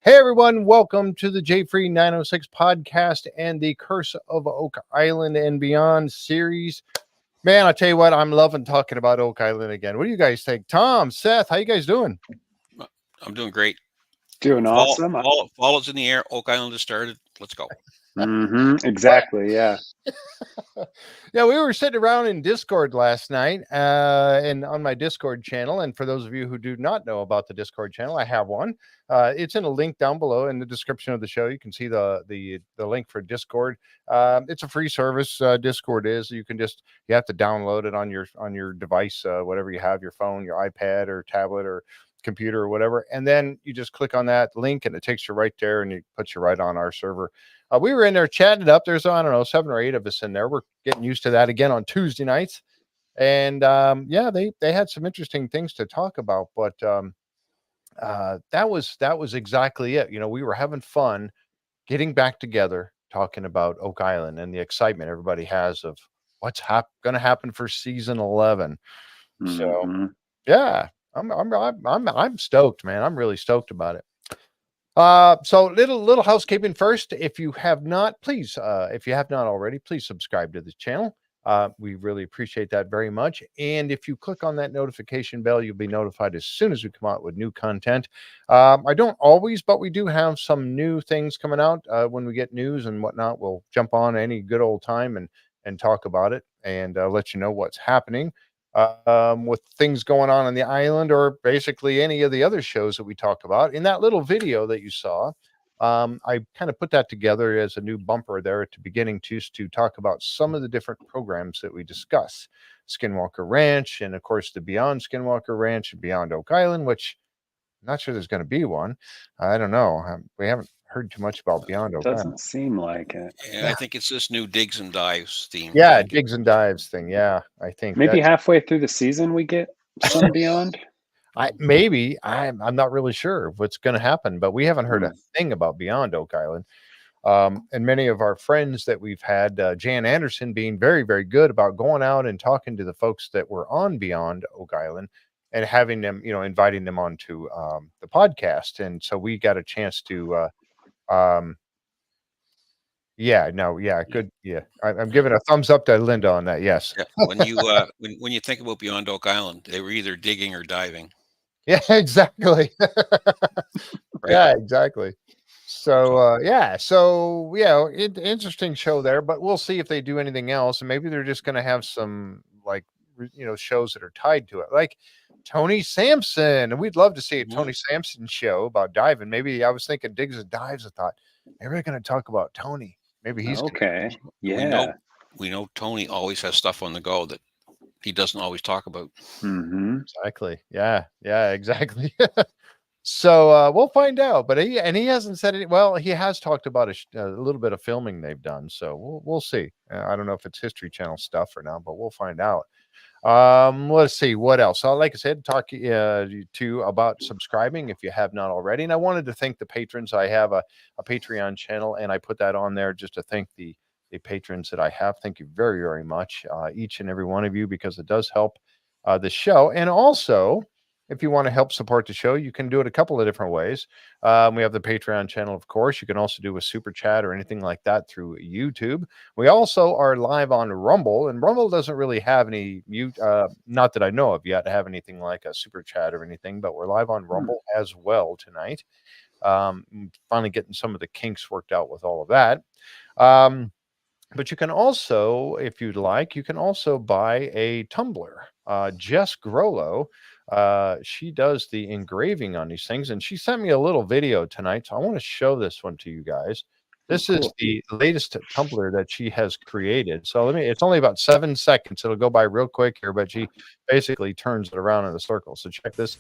Hey everyone, welcome to the J Free 906 podcast and the Curse of Oak Island and Beyond series. Man, I tell you what, I'm loving talking about Oak Island again. What do you guys think? Tom, Seth, how you guys doing? I'm doing great. Doing awesome. Fall is in the air. Oak Island has started. Let's go. Exactly. Yeah. Yeah, we were sitting around in Discord last night and on my Discord channel. And for those of you who do not know about the Discord channel, I have one. It's in a link down below in the description of the show. You can see the link for Discord. It's a free service. Discord is. You have to download it on your device, whatever you have, your phone, your iPad or tablet or computer or whatever. And then you just click on that link and it takes you right there and it puts you right on our server. We were in there chatting it up. There's, I don't know, 7 or 8 of us in there. We're getting used to that again on Tuesday nights. And yeah, they had some interesting things to talk about, but that was exactly it. You know, we were having fun getting back together, talking about Oak Island and the excitement everybody has of what's going to happen for season 11. So yeah, I'm stoked, man. I'm really stoked about it. So little housekeeping first. If you have not already, please subscribe to the channel. We really appreciate that very much. And if you click on that notification bell, you'll be notified as soon as we come out with new content. I don't always, but we do have some new things coming out. When we get news and whatnot, we'll jump on any good old time and talk about it and let you know what's happening. With things going on the island or basically any of the other shows that we talk about. In that little video that you saw, I kind of put that together as a new bumper there at the beginning just to talk about some of the different programs that we discuss. Skinwalker Ranch and, of course, the Beyond Skinwalker Ranch and Beyond Oak Island, which I'm not sure there's going to be one. I don't know. We haven't heard too much about Beyond Oak Island. Doesn't seem like it. Yeah, I think it's this new Digs and Dives theme. Yeah, Digs and Dives thing. Yeah, I think maybe halfway through the season we get some Beyond. I'm not really sure what's going to happen, but we haven't heard a thing about Beyond Oak Island. And many of our friends that we've had, Jan Anderson being very, very good about going out and talking to the folks that were on Beyond Oak Island and having them, inviting them onto the podcast. And so we got a chance to, good. Yeah, I'm giving a thumbs up to Linda on that. Yes. Yeah. When you when you think about Beyond Oak Island, they were either digging or diving. Yeah, exactly. Right. Yeah, exactly. So interesting show there, but we'll see if they do anything else, and maybe they're just going to have some shows that are tied to it, like Tony Sampson, and we'd love to see a Tony Sampson show about diving. Maybe I was thinking Digs and Dives. I thought maybe they're going to talk about Tony. Maybe he's okay. Yeah, we know Tony always has stuff on the go that he doesn't always talk about. Exactly. Yeah, exactly. So we'll find out, but he hasn't said it. Well, he has talked about a little bit of filming they've done, so we'll see. I don't know if it's History Channel stuff or not, but we'll find out. Let's see what else. Like I said, talk to about subscribing if you have not already. And I wanted to thank the patrons. I have a Patreon channel, and I put that on there just to thank the patrons that I have. Thank you very, very much, each and every one of you, because it does help the show. And also, if you want to help support the show, you can do it a couple of different ways. We have the Patreon channel, of course. You can also do a super chat or anything like that through YouTube. We also are live on Rumble, and Rumble doesn't really have any, not that I know of yet, have anything like a super chat or anything, but we're live on Rumble as well tonight. Finally getting some of the kinks worked out with all of that. But you can also, if you'd like, you can also buy a tumbler. Jess Grollo, she does the engraving on these things, and she sent me a little video tonight, so I want to show this one to you guys. This is the latest tumbler that she has created. So it's only about 7 seconds. It'll go by real quick here, but she basically turns it around in a circle. So check this.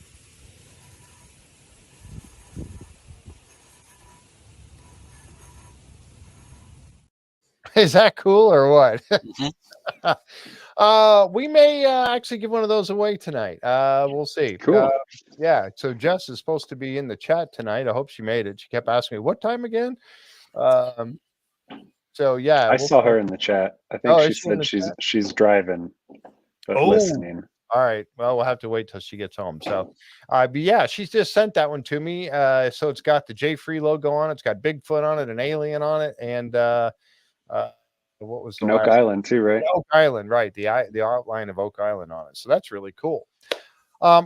Is that cool or what? We may actually give one of those away tonight. We'll see. Cool. Yeah. So Jess is supposed to be in the chat tonight. I hope she made it. She kept asking me what time again. So yeah, I saw her in the chat. I think she said she's driving, but listening. All right. Well, we'll have to wait till she gets home. So, but yeah, she's just sent that one to me. So it's got the J Free logo on it. It's got Bigfoot on it, an alien on it, and what was the And Oak last? Island too, right? Oak Island, right? The outline of Oak Island on it. So that's really cool.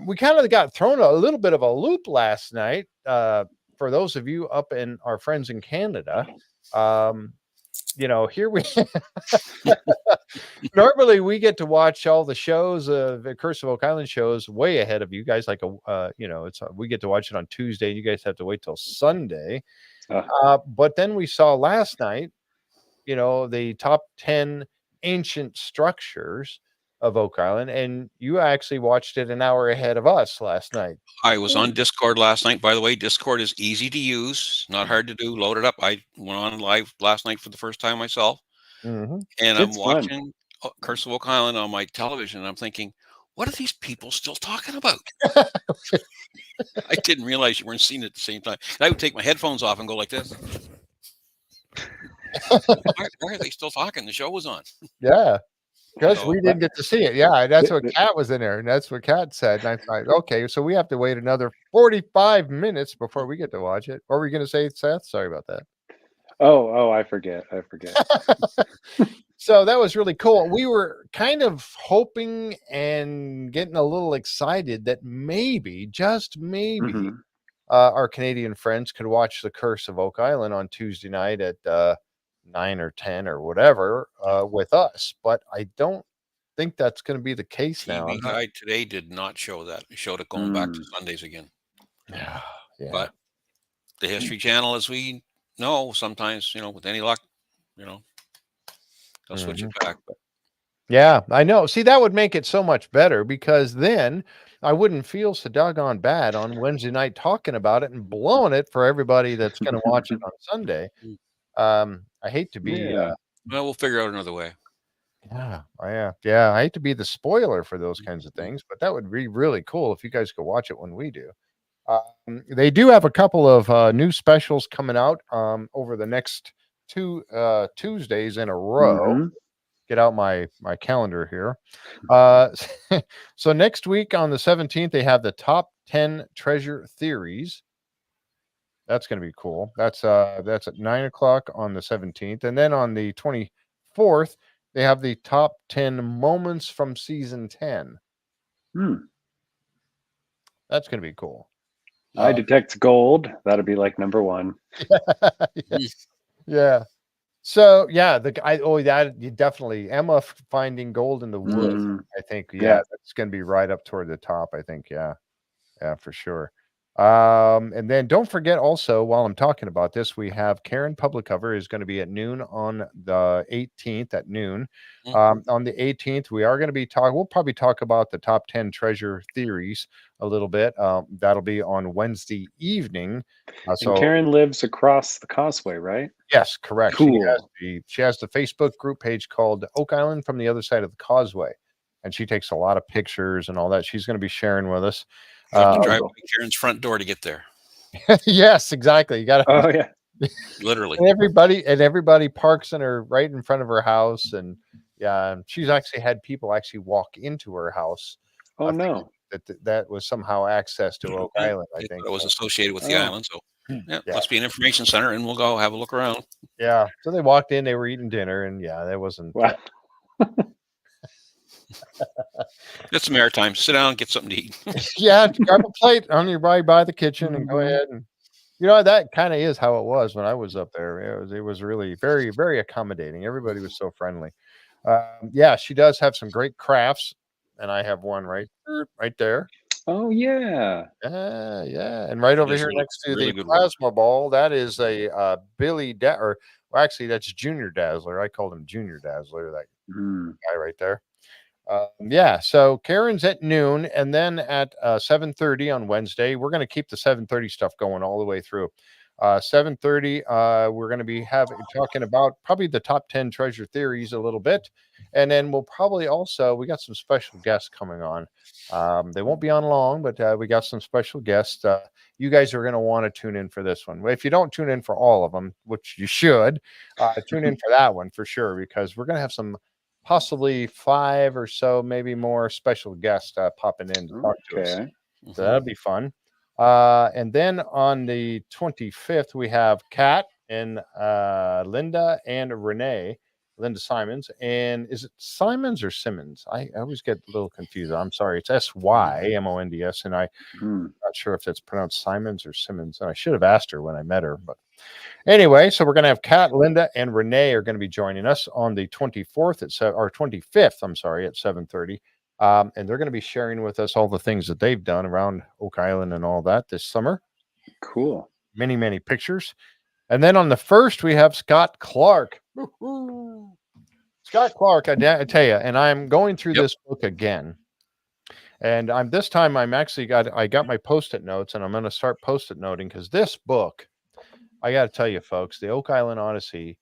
We kind of got thrown a little bit of a loop last night. For those of you up in our friends in Canada, here we normally we get to watch all the shows of the Curse of Oak Island shows way ahead of you guys. Like we get to watch it on Tuesday. You guys have to wait till Sunday. But then we saw last night, the top 10 ancient structures of Oak Island, and you actually watched it an hour ahead of us last night. I was on Discord last night. By the way, Discord is easy to use, not hard to do. Load it up. I went on live last night for the first time myself, and It's I'm watching Curse of Oak Island on my television, and I'm thinking, what are these people still talking about? I didn't realize you weren't seeing it at the same time. I would take my headphones off and go like this. Why are they still talking? The show was on. Yeah. Because we didn't get to see it. Yeah, that's what Kat was in there, and that's what Kat said. And I thought, okay, so we have to wait another 45 minutes before we get to watch it. What were you going to say, Seth? Sorry about that. Oh, I forget. So that was really cool. We were kind of hoping and getting a little excited that maybe, just maybe, our Canadian friends could watch The Curse of Oak Island on Tuesday night at 9 or 10 or whatever with us, but I don't think that's going to be the case now. TV Guide today did not show that. It showed it going back to Sundays again. Yeah. But the History Channel, as we know, sometimes, with any luck, they'll switch it back. But yeah, I know. See, that would make it so much better, because then I wouldn't feel so doggone bad on Wednesday night talking about it and blowing it for everybody that's going to watch it on Sunday. I hate to be. Yeah. Well, we'll figure out another way. Yeah. I hate to be the spoiler for those kinds of things, but that would be really cool if you guys could watch it when we do. They do have a couple of new specials coming out over the next two Tuesdays in a row. Get out my calendar here. So next week on the 17th, they have the top 10 treasure theories. That's going to be cool. That's at 9:00 on the 17th. And then on the 24th, they have the top 10 moments from season 10. That's going to be cool. I detect gold. That'll be like number 1. Yeah. So yeah, that you definitely Emma finding gold in the woods. I think that's going to be right up toward the top. I think yeah, for sure. And then don't forget also, while I'm talking about this, we have Karen Public Cover is going to be at noon on the 18th at noon. On the 18th, we are going to be we'll probably talk about the top 10 treasure theories a little bit. That'll be on Wednesday evening. So Karen lives across the causeway, right? Yes, correct. Cool. She has the Facebook group page called Oak Island from the Other Side of the Causeway, and she takes a lot of pictures and all that. She's going to be sharing with us. You have to drive by Karen's front door to get there. Yes, exactly. You got to. Oh yeah, literally. And everybody parks right in front of her house, and she's actually had people actually walk into her house. Oh no, that was somehow access to Oak Island. I think it was associated with the island, so must be an information center, and we'll go have a look around. Yeah, so they walked in, they were eating dinner, and that wasn't. Wow. It's maritime. Sit down and get something to eat. Yeah, grab a plate on your way by the kitchen and go ahead. And that kind of is how it was when I was up there. It was really very, very accommodating. Everybody was so friendly. She does have some great crafts, and I have one right there. Oh yeah. And right over here next to the plasma ball, that is a Billy actually that's Junior Dazzler. I called him Junior Dazzler, that guy right there. So Karen's at noon, and then at 7:30 on Wednesday, we're going to keep the 7:30 stuff going all the way through. 7:30, we're going to be talking about probably the top 10 treasure theories a little bit, and then we'll probably we got some special guests coming on. They won't be on long, but we got some special guests. You guys are going to want to tune in for this one. If you don't tune in for all of them, which you should, tune in for that one for sure, because we're going to have some possibly 5 or so, maybe more special guests popping in to talk to us. Okay. So that'll be fun. And then on the 25th, we have Kat and Linda and Renee, Linda Simons. And is it Simons or Simmons? I always get a little confused. I'm sorry. It's Symonds. And I'm Mm. not sure if it's pronounced Simons or Simmons. And I should have asked her when I met her. But anyway, so we're going to have Kat, Linda, and Renee are going to be joining us on the 24th or 25th, I'm sorry, at 7:30. And they're going to be sharing with us all the things that they've done around Oak Island and all that this summer. Cool. Many, many pictures. And then on the 1st, we have Scott Clark. Woo-hoo. Scott Clark, I tell you, and I'm going through Yep. this book again. And this time I got my post-it notes, and I'm going to start post-it noting because this book, I got to tell you, folks, the Oak Island Odyssey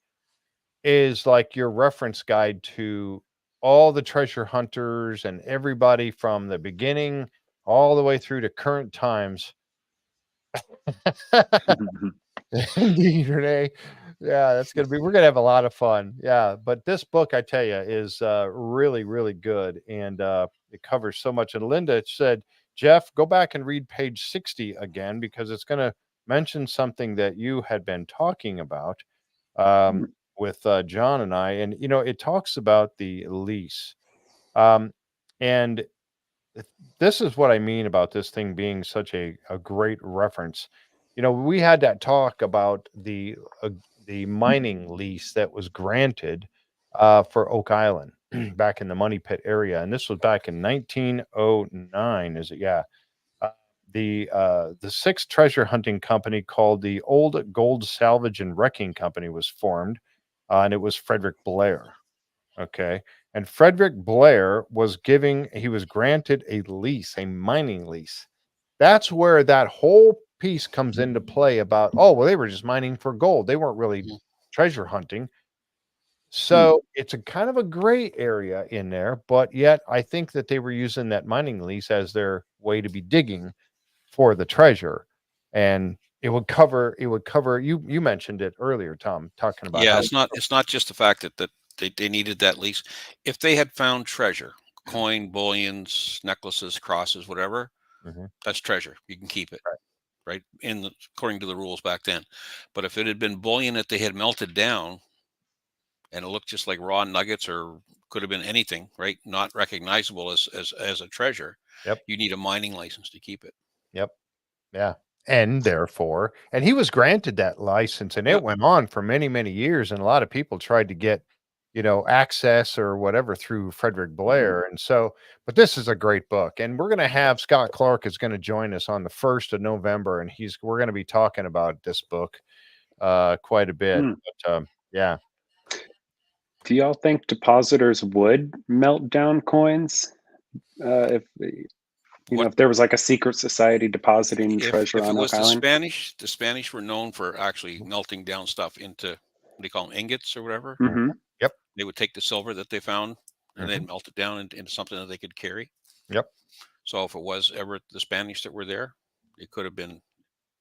is like your reference guide to all the treasure hunters and everybody from the beginning all the way through to current times. Indeed, Renee. Yeah, we're gonna have a lot of fun. Yeah, but this book, I tell you, is really, really good, and it covers so much. And Linda said, Jeff, go back and read page 60 again because it's going to mention something that you had been talking about with John and I, and it talks about the lease, um, and this is what I mean about this thing being such a great reference. We had that talk about the mining lease that was granted for Oak Island back in the Money Pit area, and this was back in 1909. Is it? Yeah. Uh, the sixth treasure hunting company called the Old Gold Salvage and Wrecking Company was formed, and it was Frederick Blair. Okay. And Frederick Blair he was granted a lease, a mining lease. That's where that whole piece comes into play about, oh, well, they were just mining for gold. They weren't really Mhm. treasure hunting. So it's a kind of a gray area in there, but yet I think that they were using that mining lease as their way to be digging for the treasure. And it would cover you mentioned it earlier, Tom, talking about Yeah, how it's not just the fact that they needed that lease. If they had found treasure, coin, bullions, necklaces, crosses, whatever, Mhm. that's treasure. You can keep it, Right. right? According to the rules back then. But if it had been bullion that they had melted down and it looked just like raw nuggets or could have been anything, right? Not recognizable as a treasure, Yep. you need a mining license to keep it. Yep. Yeah. And he was granted that license, and it Yep. went on for many, many years. And a lot of people tried to get, access or whatever through Frederick Blair. And so, but this is a great book. And we're going to have Scott Clark is going to join us on the 1st of November. And we're going to be talking about this book quite a bit. Hmm. But yeah. Do y'all think depositors would melt down coins if What if there was like a secret society depositing if treasure if it on was Oak the Island? Spanish? The Spanish were known for actually melting down stuff into what do you call them, ingots or whatever. Mhm. Mm-hmm. Yep. They would take the silver that they found and then Mhm. melt it down into something that they could carry. Yep. So if it was ever the Spanish that were there, it could have been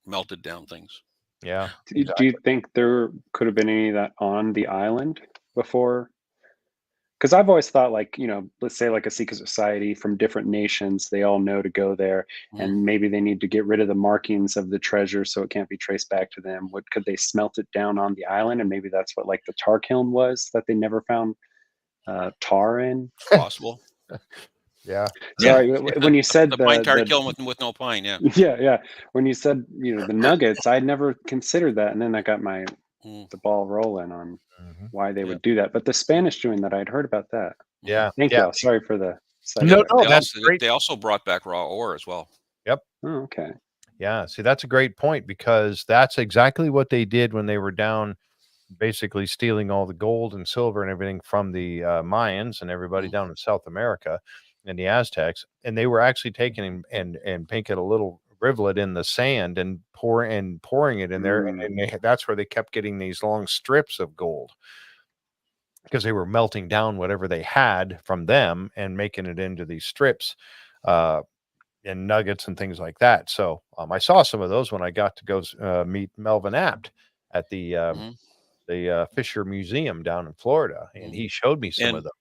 melted down things. Yeah. Do you think there could have been any of that on the island before? Because I've always thought, like, let's say like a secret society from different nations, they all know to go there, Mhm. and maybe they need to get rid of the markings of the treasure so it can't be traced back to them. What could they smelt it down on the island, and maybe that's what like the tar kiln was that they never found tar in. Possible. Yeah. Yeah. Sorry, when you said The pine tar the kiln with no pine. Yeah. yeah, when you said the nuggets, I'd never considered that, and then I got Mm, the ball rolling on Mhm. why they yeah. would do that. But the Spanish doing that, I'd heard about that. Mhm. Yeah. Thank Yeah. y'all. Sorry for the No, sidetrack. no, They that's also great. they also brought back raw ore as well. Yep. Oh, okay. Yeah. See, that's a great point because that's exactly what they did when they were down, basically stealing all the gold and silver and everything from the Mayans and everybody Mm, down in South America and the Aztecs. And they were actually taking and painting a little rivulet in the sand and pouring it in there. Mm, And that's where they kept getting these long strips of gold because they were melting down whatever they had from them and making it into these strips. Uh, and nuggets and things like that. So I saw some of those when I got to go meet Melvin Apt at the mhm, Fisher Museum down in Florida, and mhm. he showed me some of And them.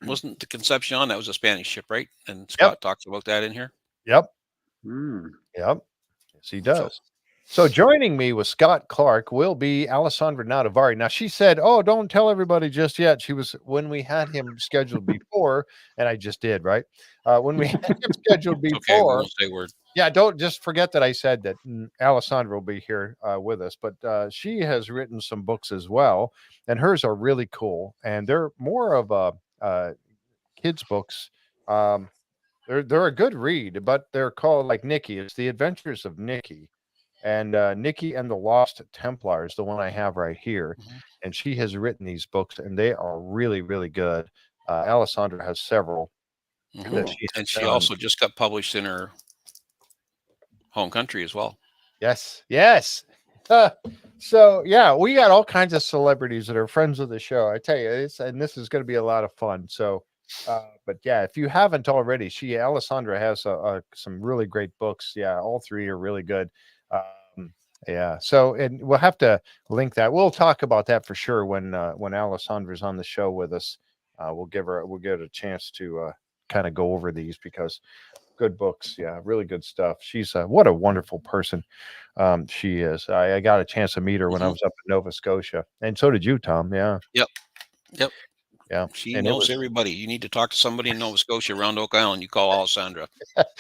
wasn't the Concepcion, that was a Spanish ship, right? And Yep. Scott talks about that in here. Yep. Mm. Yep. Yes, he So does. So joining me with Scott Clark will be Alessandra Nadavari. Now she said, "Oh, don't tell everybody just yet." She was when we had him scheduled before, and I just did right when we had him scheduled it's okay. We before. won't say a word. Yeah, don't just forget that I said that Alessandra will be here with us, but she has written some books as well, and hers are really cool, and they're more of a kids books. Um, they're a good read, but they're called like Nikki. It's the Adventures of Nikki, and Nikki and the Lost Templars, the one I have right here, Mhm. and she has written these books, and they are really really good. Alessandra has several that Cool. she has And she done. also just got published in her home country as well. Yes, yes. Uh, so yeah, we got all kinds of celebrities that are friends of the show. I tell you, and this is going to be a lot of fun. So, but yeah, if you haven't already, Alessandra has some really great books. Yeah, all three are really good. Um, yeah. So, and we'll have to link that. We'll talk about that for sure when Alessandra's on the show with us. We'll get a chance to kind of go over these because good books. Yeah, really good stuff. She's what a wonderful person. She is. I got a chance to meet her when I Mhm. was up in Nova Scotia, and so did you, Tom. Yeah, Yep. Yep. yeah, She and it knows was everybody. You need to talk to somebody in Nova Scotia around Oak Island. You call Alessandra.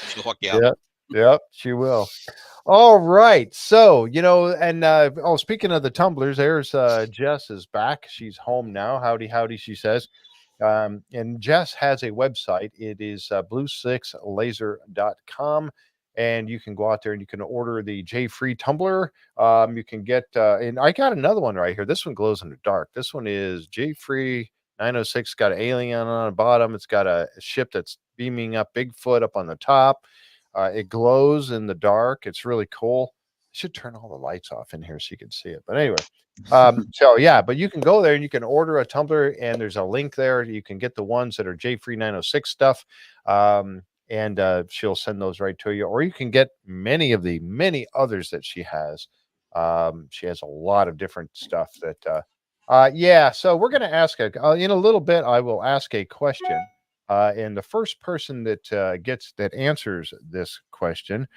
She'll hook you up. yeah, yeah, she will. All right. So, and speaking of the tumblers, there's Jess is back. She's home now. Howdy, howdy, she says. And Jess has a website. It is blue6laser.com. And you can go out there and you can order the J Free tumbler. You can get, and I got another one right here. This one glows in the dark. This one is J Free 906. Got an alien on the bottom. It's got a ship that's beaming up Bigfoot up on the top. It glows in the dark. It's really cool. I should turn all the lights off in here so you can see it. But anyway, so yeah, but you can go there and you can order a tumbler, and there's a link there. You can get the ones that are J Free 906 stuff. And she'll send those right to you, or you can get many others that she has. She has a lot of different stuff that yeah, so we're going to ask in a little bit. I will ask a question, and the first person that that answers this question,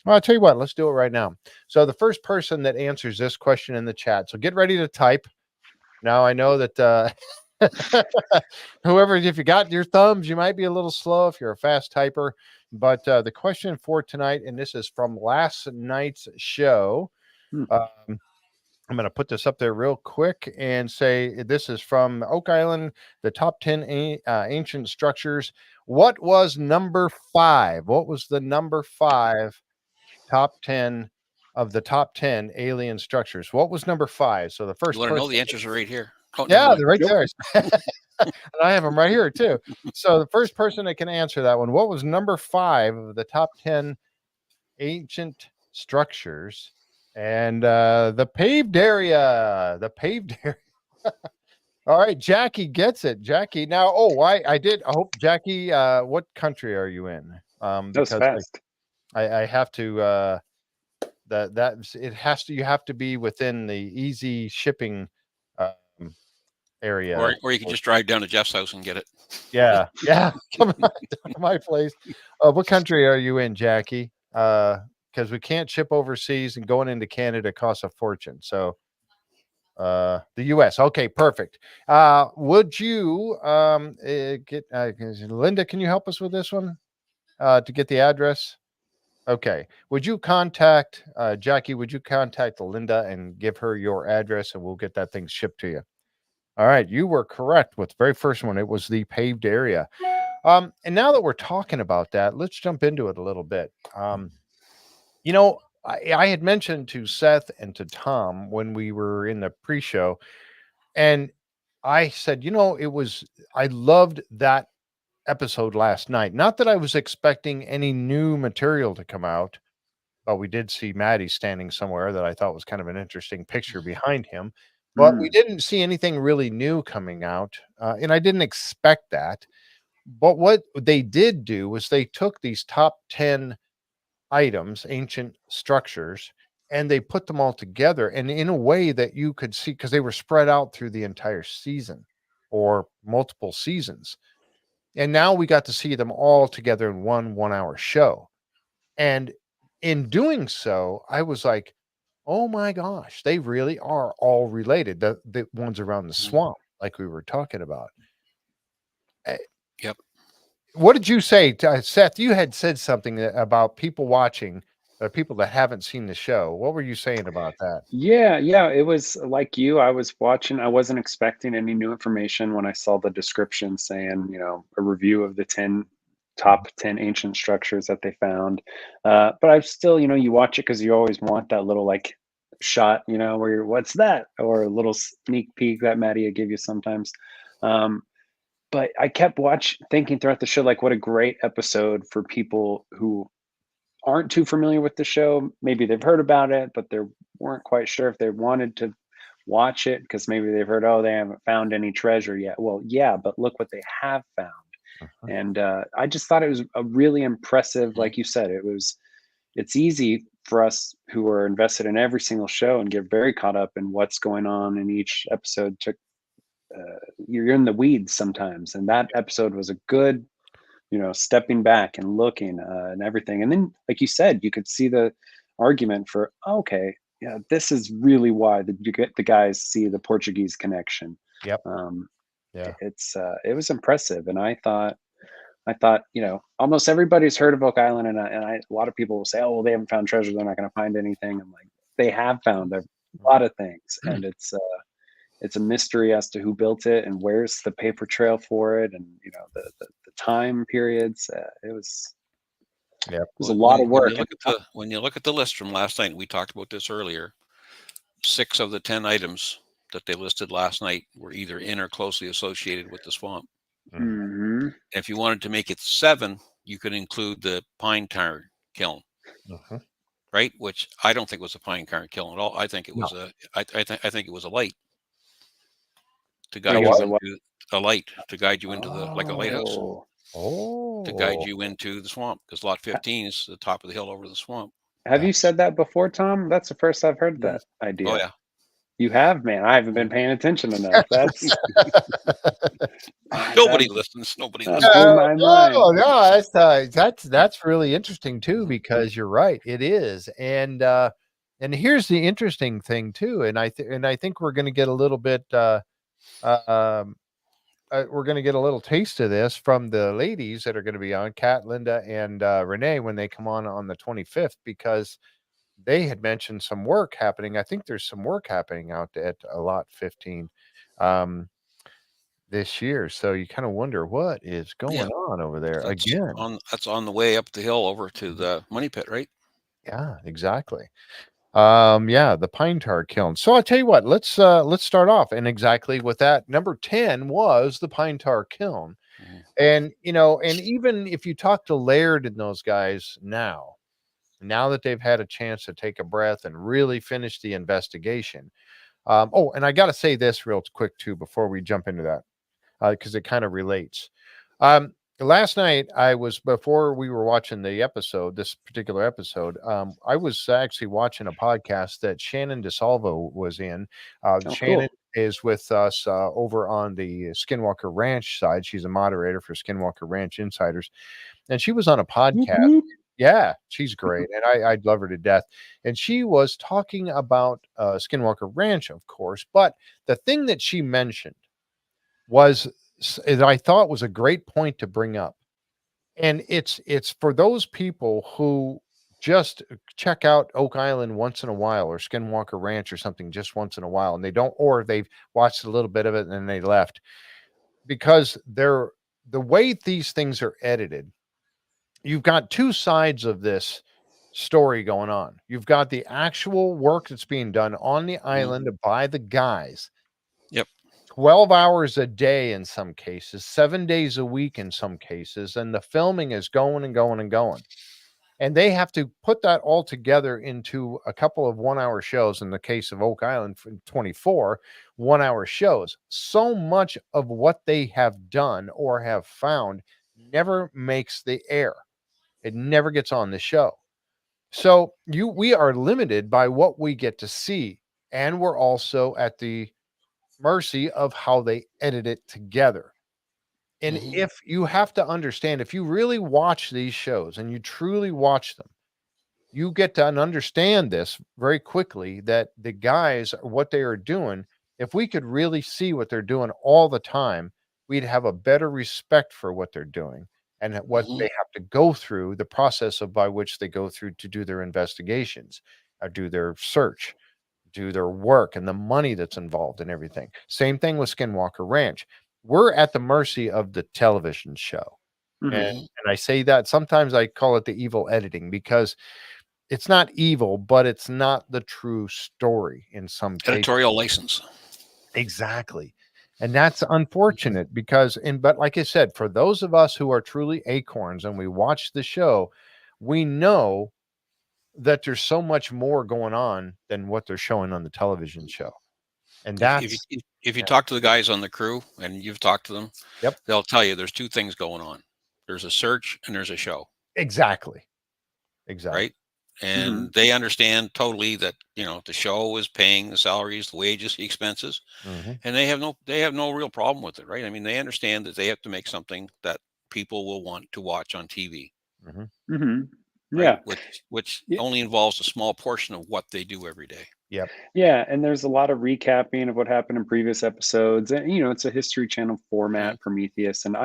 well, I'll tell you what, let's do it right now. So the first person that answers this question in the chat, so get ready to type. Now I know that whoever, if you got your thumbs, you might be a little slow if you're a fast typer. But the question for tonight, and this is from last night's show. Hmm. I'm going to put this up there real quick and say this is from Oak Island, the top 10 ancient structures. What was number 5? What was the number 5 top 10 of the top 10 alien structures? What was number 5? So the You first want to know person. the answers are right here. Oh, never Yeah, mind. they're right Yep. there. And I have them right here too. So the first person that can answer that one, what was number 5 of the top 10 ancient structures? And the paved area. The paved area. All right, Jackie gets it. Jackie. Now, I did. I hope Jackie. What country are you in? That was Because fast. I have to. That it has to. You have to be within the easy shipping um, area. Or you can just drive down to Jeff's house and get it. Yeah, yeah. Come on down to my place. What country are you in, Jackie? Because we can't ship overseas, and going into Canada costs a fortune. So, the U.S. Okay, perfect. Would you get Linda? Can you help us with this one? To get the address. Okay. Would you contact Jackie? Would you contact Linda and give her your address, and we'll get that thing shipped to you? All right, you were correct with the very first one. It was the paved area. And now that we're talking about that, let's jump into it a little bit. I had mentioned to Seth and to Tom when we were in the pre-show, and I said, I loved that episode last night. Not that I was expecting any new material to come out. But we did see Maddie standing somewhere that I thought was kind of an interesting picture behind him. But we Mm. didn't see anything really new coming out. And I didn't expect that. But what they did do was they took these top 10 items, ancient structures, and they put them all together and in a way that you could see because they were spread out through the entire season or multiple seasons. And now we got to see them all together in one hour show. And in doing so, I was like, oh my gosh, they really are all related. The ones around the Mhm. swamp, like we were talking about. Eh, Yep. What did you say, Seth? You had said something about people watching, people that haven't seen the show. What were you saying about that? Yeah, it was like you. I was watching, I wasn't expecting any new information when I saw the description saying, a review of the top 10 ancient structures that they found. But I still, you watch it because you always want that little like shot, where you're, what's that? Or a little sneak peek that Maddie will give you sometimes. Um, but I kept thinking throughout the show, like, what a great episode for people who aren't too familiar with the show. Maybe they've heard about it, but they weren't quite sure if they wanted to watch it because maybe they've heard, oh, they haven't found any treasure yet. Well, yeah, but look what they have found. Uh-huh. And I just thought it was a really impressive, Mhm. like you said, it's easy for us who are invested in every single show and get very caught up in what's going on in each episode to you're in the weeds sometimes, and that episode was a good, stepping back and looking and everything. And then, like you said, you could see the argument for, okay, yeah, this is really why the guys see the Portuguese connection. Yep. Um, Yeah. it was impressive, and I thought, almost everybody's heard of Oak Island, a lot of people will say, oh, well, they haven't found treasure, they're not going to find anything. I'm like, they have found a lot of things, and it's a mystery as to who built it and where's the paper trail for it, and the time periods. Yep. It was a lot of When work. you look at the list from last night, we talked about this earlier. 6 of the 10 items that they listed last night were either in or closely associated with the swamp. Mhm. Mhm. If you wanted to make it 7, you could include the pine tar kiln, Mhm. right? Which I don't think was a pine tar kiln at all. I think it No. was I think it was a light to Think guide it you was what? a what? into a light to guide you into the like a lighthouse Oh. to guide Oh. you into the swamp because lot 15 is the top of the hill over the swamp. Have you That's said that before, Tom? That's the first I've heard Mhm. that Oh idea. yeah. You have, man. I haven't been Mhm. paying attention enough. That Nobody listens. Nobody that listens. blew my mind. No, that's really interesting too, Mhm. because you're right, it is. And here's the interesting thing too, and I think we're gonna get a little bit um we're going to get a little taste of this from the ladies that are going to be on, Kat, Linda, and Renee, when they come on the 25th, because they had mentioned some work happening. I think there's some work happening out at a lot 15 um, this year. So you kind of wonder what is Yeah, going on over there again. that's on the way up the hill over to the money pit, right? Yeah, exactly. Yeah, the pine tar kiln. So I'll tell you what, let's start off and exactly with that. Number 10 was the pine tar kiln. Mhm. And, and even if you talk to Laird and those guys now that they've had a chance to take a breath and really finish the investigation. Oh, and I got to say this real quick too before we jump into that, because it kind of relates. Last night, before we were watching this particular episode, I was actually watching a podcast that Shannon DeSalvo was in. Oh, Shannon cool. is with us over on the Skinwalker Ranch side. She's a moderator for Skinwalker Ranch Insiders, and she was on a Whoop, podcast. whoop. Yeah, she's great, and I'd love her to death. And she was talking about Skinwalker Ranch, of course, but the thing that she mentioned was that I thought was a great point to bring up. And it's for those people who just check out Oak Island once in a while or Skinwalker Ranch or something just once in a while, and they don't, or they've watched a little bit of it and then they left, because the way these things are edited, you've got two sides of this story going on. You've got the actual work that's being done on the Mhm. island by the guys, Yep. 12 hours a day in some cases, 7 days a week in some cases, and the filming is going and going and going. And they have to put that all together into a couple of 1 hour shows. In the case of Oak Island, for 24 1 hour shows. So much of what they have done or have found never makes the air. It never gets on the show. So we are limited by what we get to see. And we're also at the mercy of how they edit it together. And if you have to understand, if you really watch these shows and you truly watch them, you get to understand this very quickly that the guys, what they are doing, if we could really see what they're doing all the time, we'd have a better respect for what they're doing and what Hmm. they have to go through, the process of by which they go through to do their investigations, do their search, do their work, and the money that's involved and everything. Same thing with Skinwalker Ranch. We're at the mercy of the television show. And, Mhm. Hmm. and I say that sometimes I call it the evil editing because it's not evil, but it's not the true story in some cases. Editorial license. Exactly. And that's unfortunate because but like I said, for those of us who are truly acorns and we watch the show, we know that there's so much more going on than what they're showing on the television show. And that's If you yeah, talk to the guys on the crew and you've talked to them, yep, they'll tell you there's two things going on. There's a search and there's a show, exactly. Exactly. right? Mhm. And they understand totally that, the show is paying the salaries, the wages, the expenses, Mhm. and they have no real problem with it, right? I mean, they understand that they have to make something that people will want to watch on TV, Mhm. Mhm. right? Yeah. Which Y only involves a small portion of what they do every day. Yep. Yeah, and there's a lot of recapping of what happened in previous episodes, and, it's a History Channel Mhm. format, Prometheus, and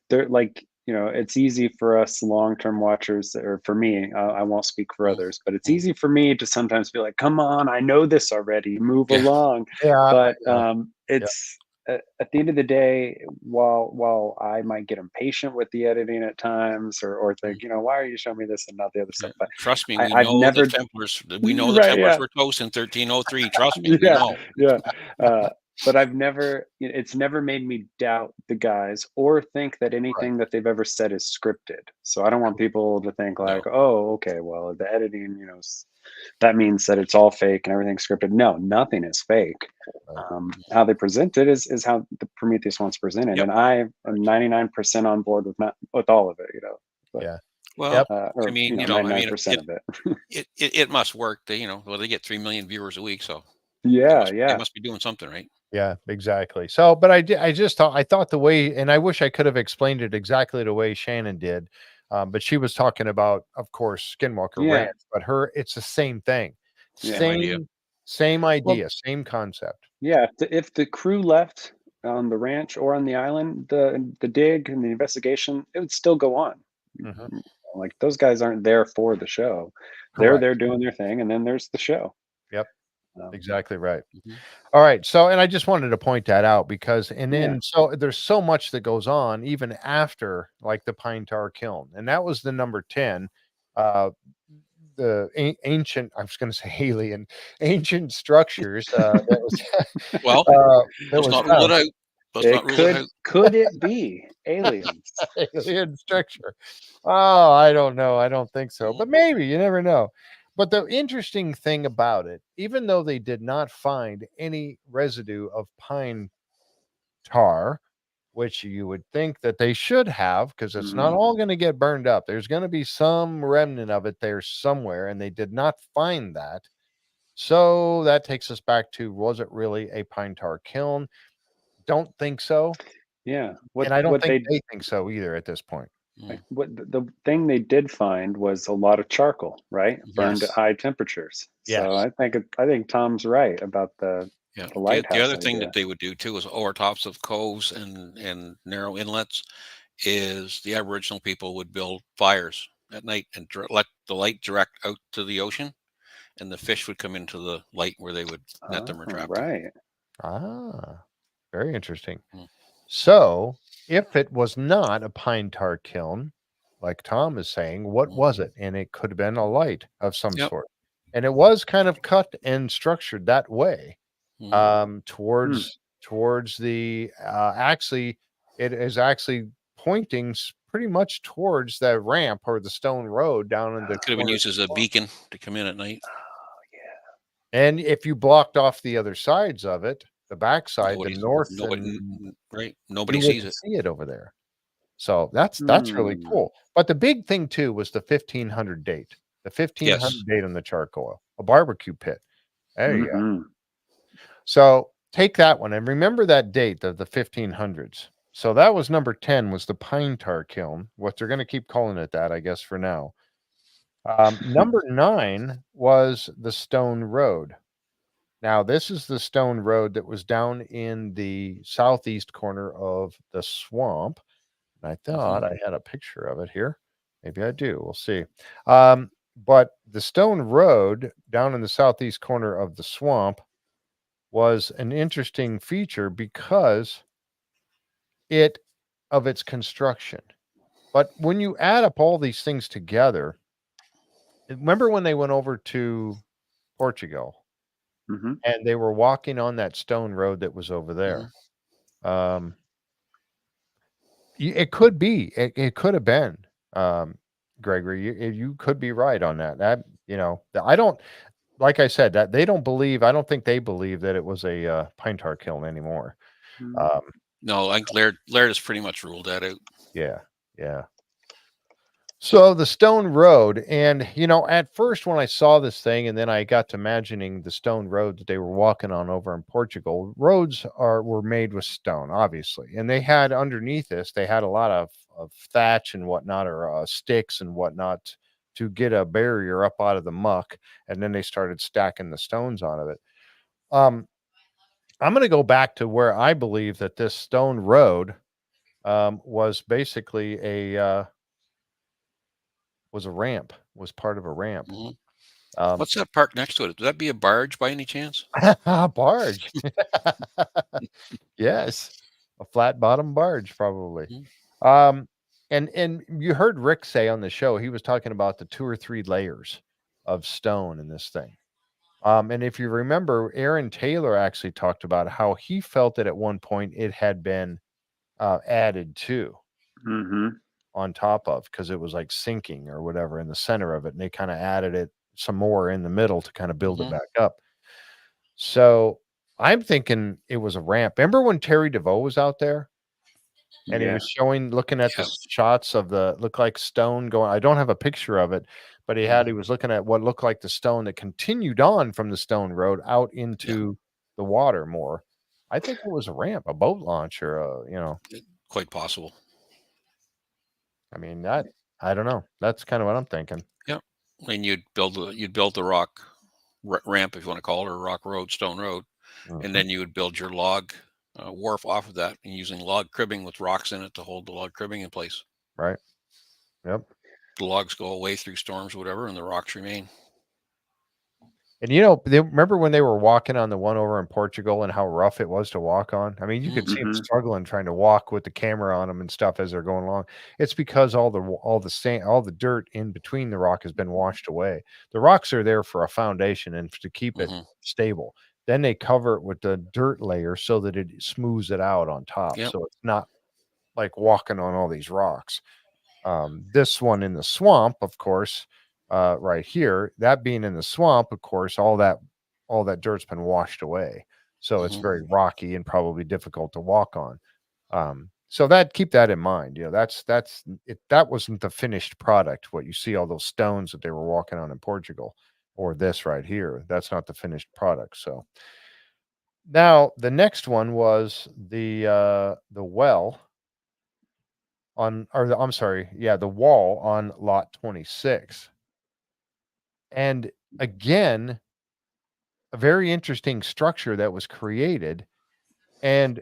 they're like, it's easy for us long-term watchers, or for me, I won't speak for Mhm. others, but it's Mhm. easy for me to sometimes be like, "Come on, I know this already, move Yeah. along." Yeah, I But, know. Yep. it's at the end of the day, while I might get impatient with the editing at times, or Mhm. think, "Why are you showing me this and not the other Yeah. stuff?" But Trust me, I've never We know the right, Templars yeah. were toast in 1303. Trust me, we Yeah, know. yeah, uh, but it's never made me doubt the guys or think that Right. anything that they've ever said is scripted. So I don't want people to think No. like, "Oh, okay, well, the editing, that means that it's all fake and everything's scripted." No, nothing is fake. Right. How they present it is how the Prometheus wants presented, Yep. and I am 99% on board with not with all of it, but, Yeah. Well, Yep. I mean, 99% of it. it must work. They get 3 million viewers a week, so Yeah, they yeah, must be doing something right. Yeah, exactly. So, but I just thought the way, and I wish I could have explained it exactly the way Shannon did, but she was talking about, of course, Skinwalker yeah, Ranch, but it's the same thing, Same yeah. idea. same Well, idea, same concept. yeah, if the crew left on the ranch or on the island, the dig and the investigation, it would still go on. Mhm. Like, those guys aren't there for the show. They're Correct. there doing their thing, and then there's the show. Yep. Um, Exactly right. Mhm. All right. So, and I just wanted to point that out because, and yeah, then, so there's so much that goes on even after like the pine tar kiln. And that was the number 10. Uh, the ancient, I was going to say alien, ancient structures Well, that let's was not rule it found. out. Let's not rule it out. could it be aliens? Alien structure. Oh, I don't know. I don't think so, Mhm. but maybe you never know. But the interesting thing about it, even though they did not find any residue of pine tar, which you would think that they should have, because it's not Mhm. all going to get burned up. There's going to be some remnant of it there somewhere, and they did not find that. So that takes us back to, was it really a pine tar kiln? Don't think so. Yeah. And I don't think they think so either at this point. Mm. What the thing they did find was a lot of charcoal, right? Burned at Yes. high temperatures. So Yes. I think Tom's right about the Yeah. the The lighthouse other thing that idea. they would do too is over tops of coves and narrow inlets is the Aboriginal people would build fires at night and let the light direct out to the ocean, and the fish would come into the light where they would net Oh, them or trap them. right. Ah, very interesting. Mm. So, if it was not a pine tar kiln, like Tom is saying, what Mm. was it? And it could have been a light of some Yep. sort. And it was kind of cut and structured that way, Mhm. Hmm. towards the actually, it is actually pointing pretty much towards that ramp or the stone road down in the Could have been corner. used as a beacon to come in at night. Oh, yeah. And if you blocked off the other sides of it, the backside, the Nobody's north, nobody and right. you Nobody sees wouldn't it. see it over there. So that's really Hmm. cool. But the big thing too was the 1500 date. The Yes. 1500 date on the charcoal, a barbecue pit. There you go. Mhm. So take that one and remember that date of the 1500s. So that was number 10 was the pine tar kiln. What they're going to keep calling it that, I guess, for now. Number 9 was the Stone Road. Now, this is the Stone Road that was down in the southeast corner of the swamp. And I thought I had a picture of it here. Maybe I do. We'll see. But the Stone Road down in the southeast corner of the swamp was an interesting feature because of its construction. But when you add up all these things together, remember when they went over to Portugal Mm-hmm. and they were walking on that stone road that was over there? Um, it could be, it could have been, Gregory. You could be right on that. I don't, like I said, that they don't believe. I don't think they believe that it was a pine tar kiln anymore. Um, No, I think Laird has pretty much ruled that out. yeah, yeah. So the Stone Road, and at first when I saw this thing, and then I got to imagining the stone road that they were walking on over in Portugal. Roads were made with stone, obviously, and they had underneath this, they had a lot of thatch and whatnot, or sticks and whatnot to get a barrier up out of the muck, and then they started stacking the stones out of it. Um, I'm going to go back to where I believe that this stone road was basically a ramp, was part of a ramp. What's that park next to it? Would that be a barge by any chance? Barge. Yes, a flat bottom barge, probably. Um, and you heard Rick say on the show, he was talking about the 2 or 3 layers of stone in this thing. And if you remember, Aaron Taylor actually talked about how he felt that at one point it had been added to Mm-hmm. on top of, because it was like sinking or whatever in the center of it, and they kind of added it some more in the middle to kind of build it back up. So I'm thinking it was a ramp. Remember when Terry DeVoe was out there and he Yeah. was looking at the Yeah. shots of the look like stone going? I don't have a picture of it, but he was looking at what looked like the stone that continued on from the stone road out into the water more. I think it was a ramp, a boat launch, or Quite possible. I mean, that, I don't know. That's kind of what I'm thinking. Yeah, and you'd build the rock ramp, if you want to call it, or rock road, stone road, and Mhm. then you would build your log wharf off of that, and using log cribbing with rocks in it to hold the log cribbing in place. Right. Yep. The logs go away through storms, or whatever, and the rocks remain. And they remember when they were walking on the one over in Portugal and how rough it was to walk on? I mean, you could see them Mhm. struggling trying to walk with the camera on them and stuff as they're going along. It's because all the sand, all the dirt in between the rock has been washed away. The rocks are there for a foundation and to keep it stable. Then they cover it with the dirt layer so that it smooths it out on top. Yep. So it's not like walking on all these rocks. This one in the swamp, of course, right here, that being in the swamp, of course, all that dirt's been washed away. So it's very rocky and probably difficult to walk on. So keep that in mind. That's it. That wasn't the finished product. What you see, all those stones that they were walking on in Portugal, or this right here, that's not the finished product. So now the next one was the well I'm sorry, yeah, the wall on lot 26. And again, a very interesting structure that was created, and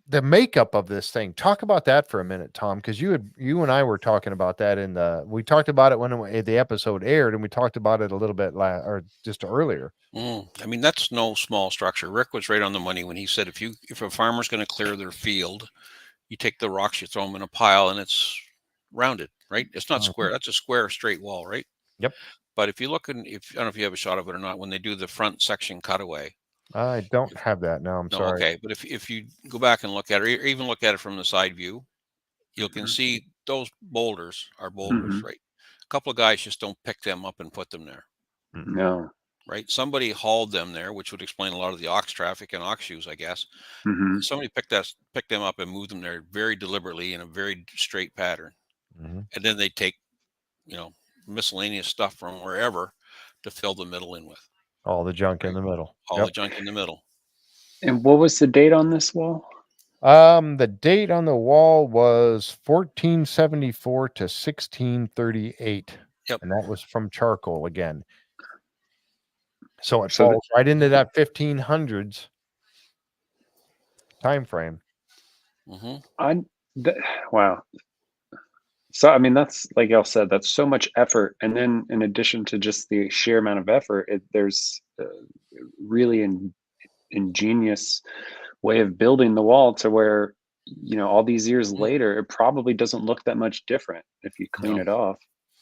the makeup of this thing. Talk about that for a minute, Tom, because you and I were talking about that we talked about it when the episode aired, and we talked about it a little bit or just earlier. I mean, that's no small structure. Rick was right on the money when he said if a farmer's going to clear their field, you take the rocks, you throw them in a pile, and it's rounded, right? It's not square. That's a square, straight wall, right? Yep. But if you look I don't know if you have a shot of it or not, when they do the front section cutaway. I don't have that now. I'm No, sorry. okay. But if you go back and look at it, or even look at it from the side view, you can see those boulders are boulders, Mhm. right? A couple of guys just don't pick them up and put them there, No. right? Somebody hauled them there, which would explain a lot of the ox traffic and ox shoes, I guess. Mhm. Somebody picked them up and moved them there very deliberately in a very straight pattern. Mhm. And then they take, miscellaneous stuff from wherever to fill the middle in with. All the junk in Right. the middle. All Yep. the junk in the middle. And what was the date on this wall? The date on the wall was 1474 to 1638. Yep. And that was from charcoal again. So it So falls right into that 1500s time frame. Mm-hmm. Wow. So I mean, that's like y'all said, that's so much effort, and then in addition to just the sheer amount of effort, there's really ingenious way of building the wall to where all these years later, it probably doesn't look that much different if you clean No. it off.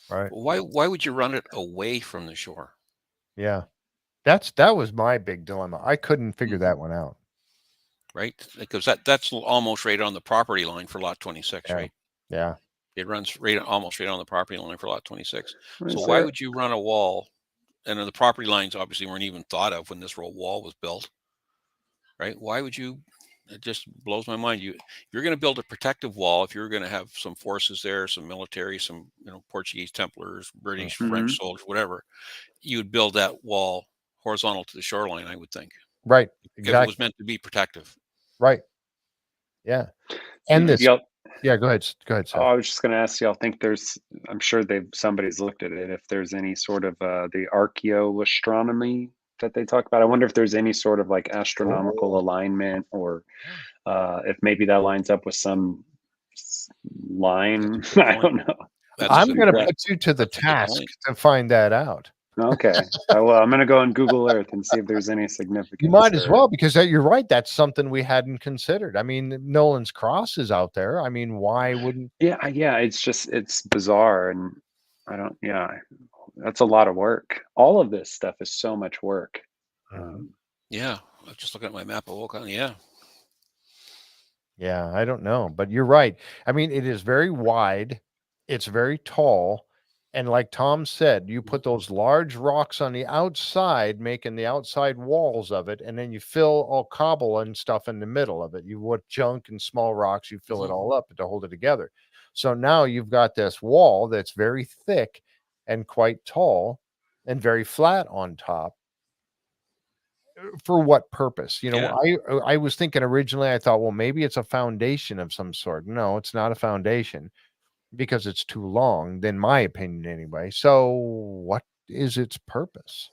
Right. Why would you run it away from the shore? Yeah. That was my big dilemma. I couldn't figure that one out. Right? Because that's almost right on the property line for lot 26, Yeah. right? Yeah. It runs almost right on the property line for lot 26. Is So why there? would you run a wall? And then the property lines obviously weren't even thought of when this wall was built, right? Why would you? It just blows my mind. You're going to build a protective wall if you're going to have some forces there, some military, some Portuguese Templars, British, French Mhm. soldiers, whatever. You would build that wall horizontal to the shoreline, I would think, Right. if it was Exactly. meant to be protective. Right. Yeah. Y- And this, Y'all, yeah, go ahead. Go ahead, oh, Seth. I was just going to ask y'all. Think I'm sure somebody's looked at it. If there's any sort of the archaeoastronomy that they talk about, I wonder if there's any sort of like astronomical Oh. alignment, or if maybe that lines up with some That's line. a good I point. don't know. That's a I'm good going to point. That- put you to the That's a good task point. to find that out. okay. Well, I'm going to go on Google Earth and see if there's any You significance. might as well, because you're right. That's something we hadn't considered. I mean, Nolan's Cross is out there. I mean, why wouldn't? Yeah. It's bizarre, and I don't. Yeah, that's a lot of work. All of this stuff is so much work. Mhm. Yeah. I was just looking at my map of Oakland. Yeah. Yeah, I don't know, but you're right. I mean, it is very wide, it's very tall, and like Tom said, you put those large rocks on the outside, making the outside walls of it, and then you fill all cobble and stuff in the middle of it. You put junk and small rocks, you fill it Mhm. all up to hold it together. So now you've got this wall that's very thick and quite tall and very flat on top. For what purpose? Yeah. I was thinking originally, I thought, well, maybe it's a foundation of some sort. No, it's not a foundation because it's too long, in my opinion anyway. So what is its purpose?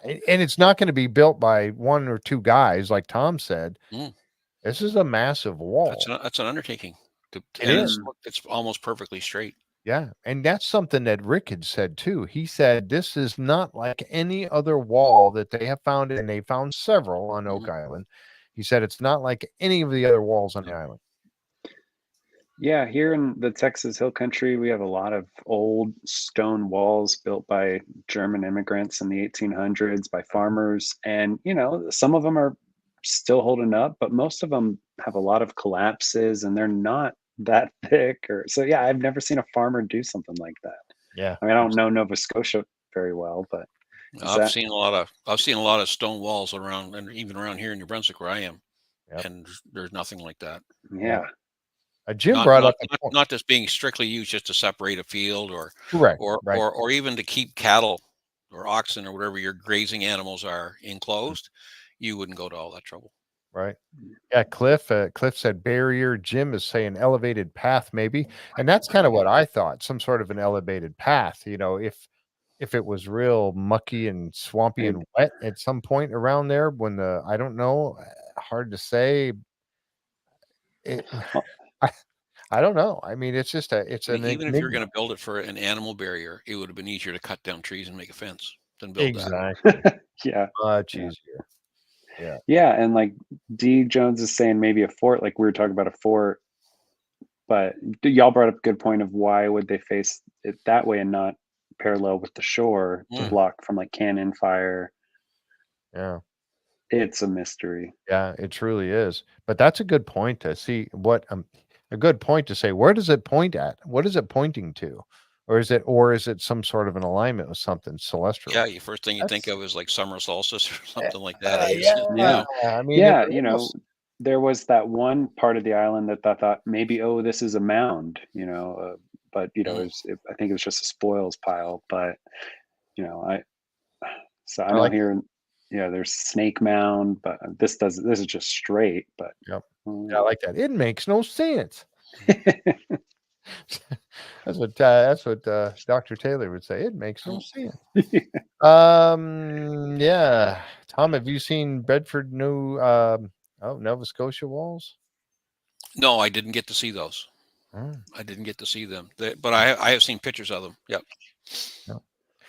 And it's not going to be built by one or two guys, like Tom said. Mm. This is a massive wall. That's an undertaking. It And is. Mm, it's almost perfectly straight. Yeah. And that's something that Rick had said too. He said this is not like any other wall that they have found, and they found several on Oak Mhm. Island. He said it's not like any of the other walls on the island. yeah, here in the Texas Hill Country, we have a lot of old stone walls built by German immigrants in the 1800s by farmers, and some of them are still holding up, but most of them have a lot of collapses, and they're not that thick. Or so, yeah, I've never seen a farmer do something like that. Yeah. I mean, I don't know Nova Scotia very well, but is I've that seen a lot of stone walls around, and even around here in New Brunswick where I am, Yep. and there's nothing like that. Yeah. yeah. Jim Not brought not up a not point. not just being strictly used just to separate a field, or Correct. or Right. or or even to keep cattle or oxen or whatever your grazing animals are Mm. enclosed. You wouldn't go to all that trouble. Right. Yeah. Cliff said barrier. Jim is saying elevated path, maybe. And that's kind of what I thought. Some sort of an elevated path. If it was real mucky and swampy Maybe. and wet at some point around there when I don't know, hard to say. It, Well, I, I don't know. I mean, it's I mean, an even if you're enigma. going to build it for an animal barrier, it would have been easier to cut down trees and make a fence than build that. Exactly. yeah. Much Yeah. easier. Yeah. Yeah, and like D Jones is saying maybe a fort, like we were talking about a fort, but y'all brought up a good point of why would they face it that way and not parallel with the shore to Mm. block from like cannon fire. Yeah. It's a mystery. Yeah, it truly is. But that's a good point to see a good point to say, where does it point at? What is it pointing to? Or is it some sort of an alignment with something Yeah, celestial? your first thing you think That's of is like summer solstice or eh, something like that. It's just, yeah. Yeah. I mean, it Yeah, almost there was that one part of the island that I thought maybe, oh, this is a mound, but mm, I think it was just a spoils pile. But I so I I know like here, Yeah, there's Snake Mound, but this is just straight, but Yep. Yeah, I like that. It makes no sense. That's what Dr. Taylor would say. It makes no sense. Yeah. Tom, have you seen Bedford New Nova Scotia walls? No, I didn't get to see those. Oh, I didn't get to see them, but I have seen pictures of them. Yep. no.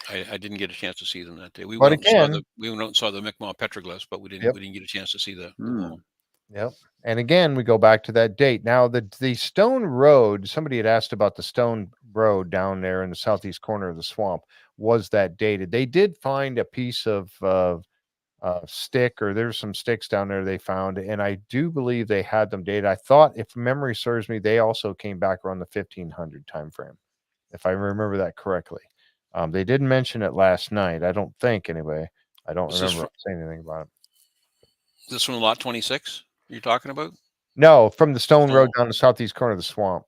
I didn't get a chance to see them that day. We But went out and saw again, the Mi'kmaq petroglyphs, but we yep, didn't get a chance to see the Hmm. wall. yep. And again, we go back to that date. Now, the stone road, somebody had asked about the stone road down there in the southeast corner of the swamp. Was that dated? They did find a piece of stick, or there's some sticks down there they found, and I do believe they had them dated. I thought, if memory serves me, they also came back around the 1500 time frame, if I remember that correctly. They didn't mention it last night. I don't think, anyway. I don't Was this remember saying anything about it. this from lot 26 you're talking about? No, from the stone road Oh, down the southeast corner of the swamp.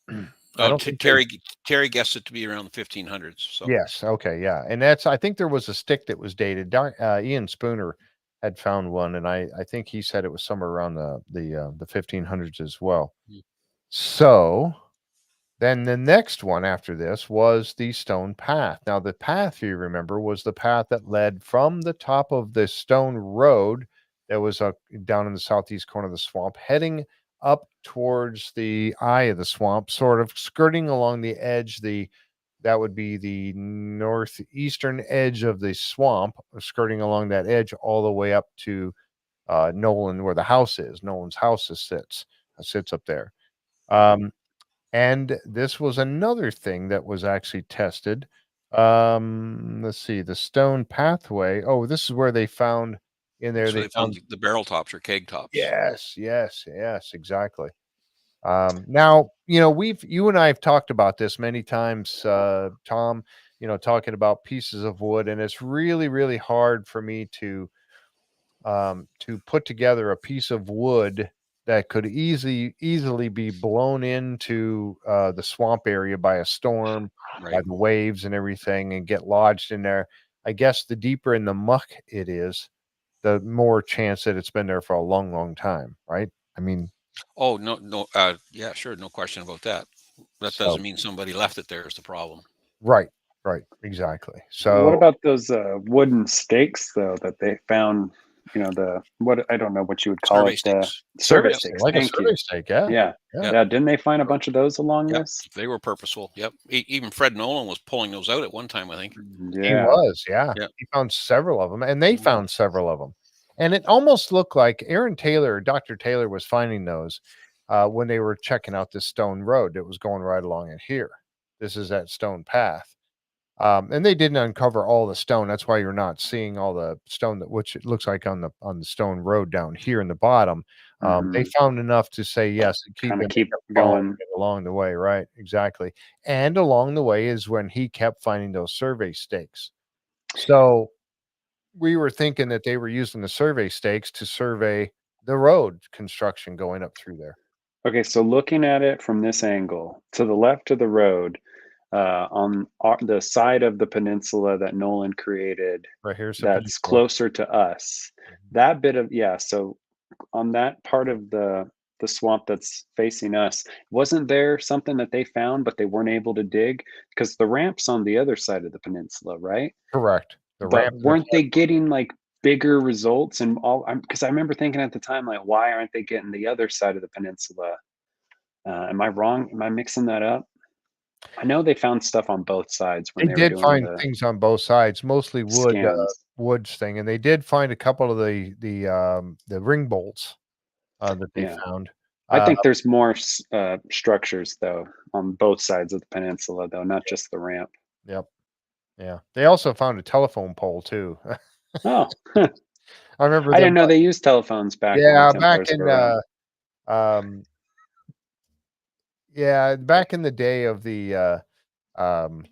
I oh, don't think they. Terry guessed it to be around the 1500s. So Yes. Okay. Yeah. And I think there was a stick that was dated. Ian Spooner had found one, and I think he said it was somewhere around the 1500s as well. Mm. So then the next one after this was the stone path. Now, the path, if you remember, was the path that led from the top of the stone road that was down in the southeast corner of the swamp, heading up towards the eye of the swamp, sort of skirting along the edge, that would be the northeastern edge of the swamp, skirting along that edge all the way up to Nolan, where the house is. Nolan's house sits up there. Um, and this was another thing that was actually tested. Let's see, the stone pathway. Oh, this is where they found in there. that's where They they found found the barrel tops or keg tops. yes, exactly. Now, you and I have talked about this many times, Tom, talking about pieces of wood, and it's really, really hard for me to put together a piece of wood that could easily be blown into the swamp area by a storm, by Right. the waves and everything, and get lodged in there. I guess the deeper in the muck it is, the more chance that it's been there for a long, long time, right? I mean, Oh, no. Yeah, sure. No question about that. That so doesn't mean somebody left it there is the problem. right, right, exactly. What So about those wooden stakes though that they found? What I don't know what you would call Survey it. The stakes. survey survey Yep. stake, stakes. like a Thank you. survey stake, yeah, Yeah, yeah. Yep. yeah. Didn't they find a Sure. bunch of those along Yep. this? They were purposeful. Yep. Even Fred Nolan was pulling those out at one time, I think. He Yeah. was, yeah. Yep. He found several of them, and they Mhm. found several of them. And it almost looked like Aaron Taylor, Dr. Taylor was finding those when they were checking out this stone road that was going right along it here. This is that stone path. And they didn't uncover all the stone. That's why you're not seeing all the stone which it looks like on the stone road down here in the bottom. They found enough to say yes, and Kind of keep kept following going. it along the way, right? Exactly. And along the way is when he kept finding those survey stakes. So we were thinking that they were using the survey stakes to survey the road construction going up through there. Okay, so looking at it from this angle, to the left of the road, on the side of the peninsula that Nolan created, Right here's the that's peninsula. closer to us. Mhm. That bit of yeah. So on that part of the swamp that's facing us, wasn't there something that they found but they weren't able to dig because the ramp's on the other side of the peninsula, right? Correct. The But ramp and the weren't they getting like bigger results and all? Because I remember thinking at the time, like, why aren't they getting the other side of the peninsula? Am I wrong? Am I mixing that up? I know they found stuff on both sides when They they were did doing find the things on both sides, mostly scans. woods thing, and they did find a couple of the ring bolts, that they Yeah. found. I Uh, think there's more structures though on both sides of the peninsula, though, not just the ramp. yep, yeah. They also found a telephone pole too. Oh, I remember I them didn't know they used telephones back when the yeah, back Templars in, were around. um yeah, back in the day of um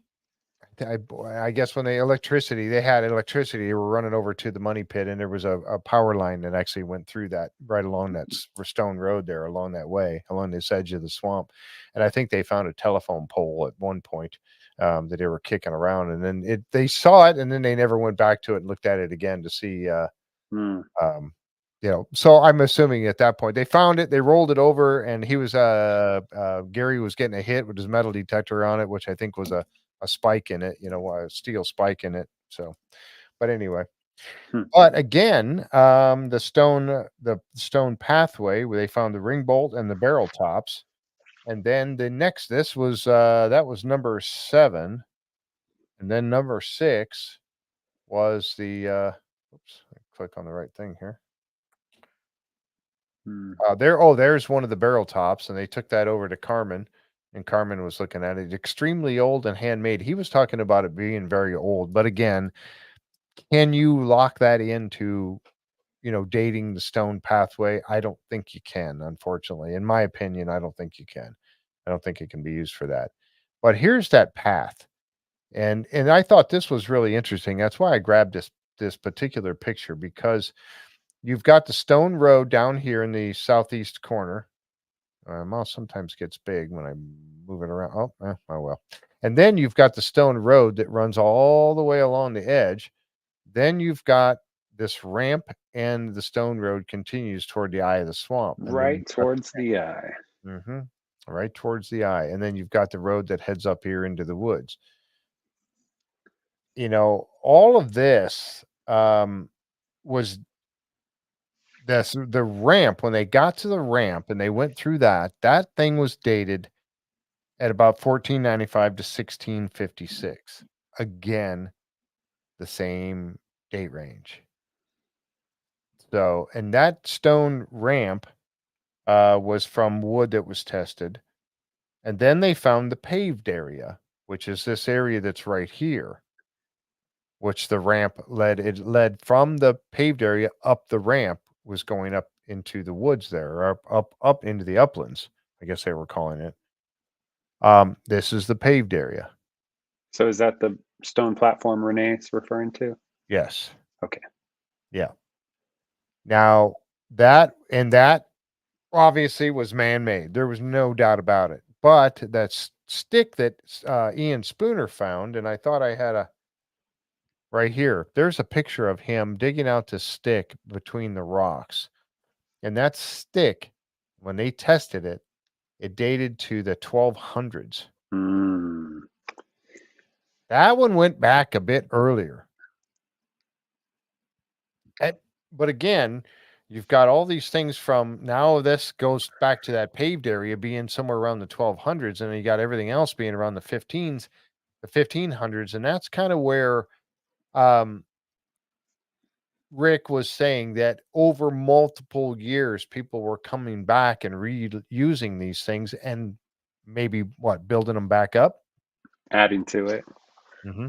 I guess when they had electricity, they were running over to the money pit, and there was a power line that actually went through that right along that stone road there, along that way, along this edge of the swamp. And I think they found a telephone pole at one point. that they were kicking around, and then they saw it, and then they never went back to it and looked at it again to see. Hmm. So I'm assuming at that point they found it, they rolled it over, and he was Gary was getting a hit with his metal detector on it, which I think was a spike in it, a steel spike in it. So, but anyway, Hmm. but again, the stone pathway where they found the ring bolt and the barrel tops, and then this was that was number 7, and then number 6 was the oops, I click on the right thing here. Hmm. There's one of the barrel tops, and they took that over to Carmen, and Carmen was looking at it. Extremely old and handmade. He was talking about it being very old, but again, can you lock that into, dating the stone pathway? I don't think you can, unfortunately. In my opinion, I don't think you can. I don't think it can be used for that. But here's that path. And I thought this was really interesting. That's why I grabbed this particular picture, because you've got the stone road down here in the southeast corner. Mouse sometimes gets big when I move it around. Oh well. And then you've got the stone road that runs all the way along the edge. Then you've got this ramp, and the stone road continues toward the eye of the swamp. And then Right towards the eye. right towards the eye. And then you've got the road that heads up here into the woods. All of this was the ramp. When they got to the ramp and they went through that thing was dated at about 1495 to 1656. Again, the same date range. So, and that stone ramp was from wood that was tested. And then they found the paved area, which is this area that's right here, which the ramp led. It led from the paved area up. The ramp was going up into the woods there, or up into the uplands, I guess they were calling it. This is the paved area. So is that the stone platform Renee's referring to? Yes. Okay. Yeah. Now that obviously was man-made. There was no doubt about it. But that stick that Ian Spooner found, and I thought I had a right here. There's a picture of him digging out this stick between the rocks. And that stick, when they tested it, it dated to the 1200s. Hmm. That one went back a bit earlier. But again, you've got all these things from now. This goes back to that paved area being somewhere around the 1200s, and then you got everything else being around the 1500s, and that's kind of where um, Rick was saying that over multiple years, people were coming back and reusing these things, and maybe building them back up. Adding to it. hmm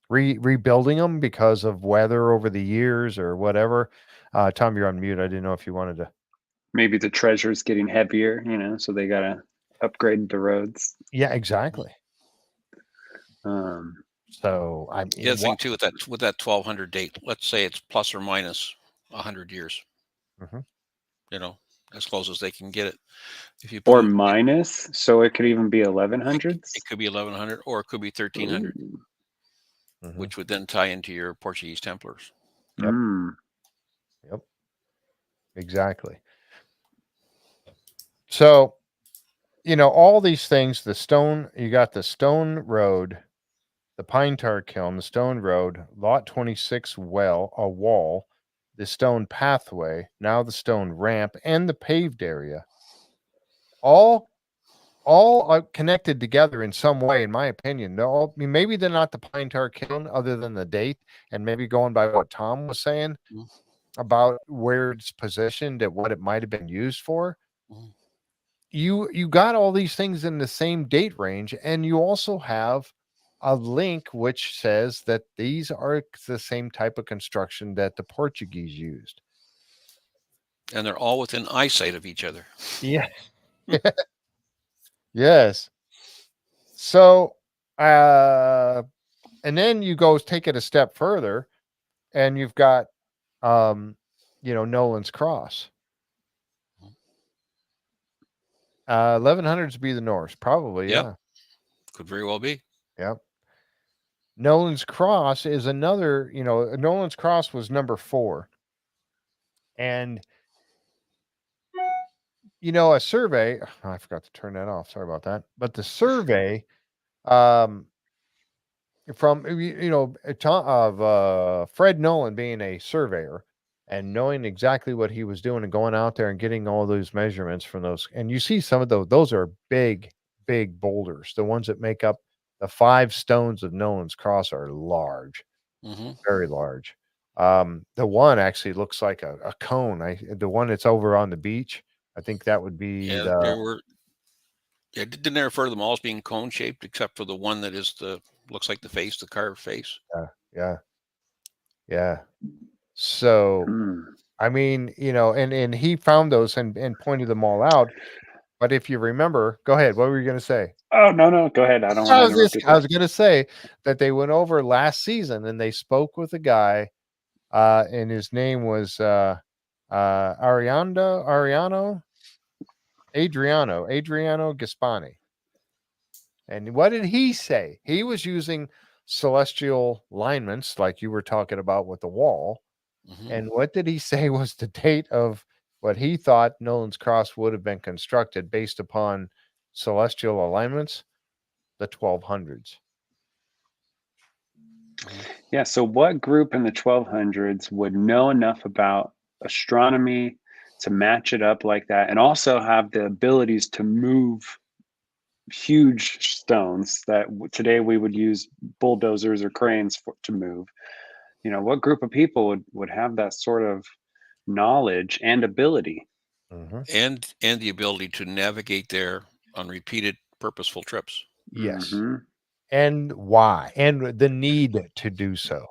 rebuilding them because of weather over the years or whatever. Tom, you're on mute. I didn't know if you wanted to. Maybe the treasure's getting heavier, so they gotta upgrade the roads. Yeah, exactly. Um, So The other thing too with that 1200 date, let's say it's plus or minus 100 years. Mhm. As close as they can get it. If you or put 'em- minus, so it could even be it 1100s. could be 1100 or it could be 1300, Ooh. Mhm. which would then tie into your Portuguese Templars. Yep. Mm. Yep. Exactly. So, all these things, you got the stone road, the pine tar kiln, the stone road, lot 26 a wall, the stone pathway, now the stone ramp, and the paved area, all are connected together in some way, in my opinion. Maybe they're not the pine tar kiln other than the date, and maybe going by what Tom was saying Mhm. about where it's positioned and what it might have been used for. Mhm. You got all these things in the same date range, and you also have a link which says that these are the same type of construction that the Portuguese used. And they're all within eyesight of each other. Yeah. Yes. So, and then you go take it a step further, and you've got, Nolan's Cross. 1100s be the Norse, probably. Yep. Yeah. Could very well be. Yep. Nolan's Cross is another, Nolan's Cross was number 4. And, a survey, I forgot to turn that off. Sorry about that. But the survey, um, from, of Fred Nolan being a surveyor and knowing exactly what he was doing and going out there and getting all those measurements from those. And you see some of those are big, big boulders. The ones that make up the 5 stones of Nolan's Cross are large. Mm-hmm. Very large. The one actually looks like a cone. The one that's over on the beach, I think that would be Yeah, the there were. Yeah, didn't they refer to them all as being cone shaped, except for the one that is looks like the face, the carved face. yeah, yeah. So, Hmm. I mean, and he found those and pointed them all out. But if you remember, go ahead. What were you going to say? Oh, no. Go ahead. I don't want to interrupt you. I was going to say that they went over last season and they spoke with a guy, and his name was Adriano Gaspani. And what did he say? He was using celestial alignments, like you were talking about with the wall. Mm-hmm. And what did he say was the date of what he thought Nolan's Cross would have been constructed based upon celestial alignments? The 1200s. Yeah. So, what group in the 1200s would know enough about astronomy to match it up like that, and also have the abilities to move huge stones that today we would use bulldozers or cranes to move? What group of people would have that sort of knowledge and ability? Mm-hmm. And the ability to navigate there on repeated purposeful trips. Yes. Hmm. And why? And the need to do so.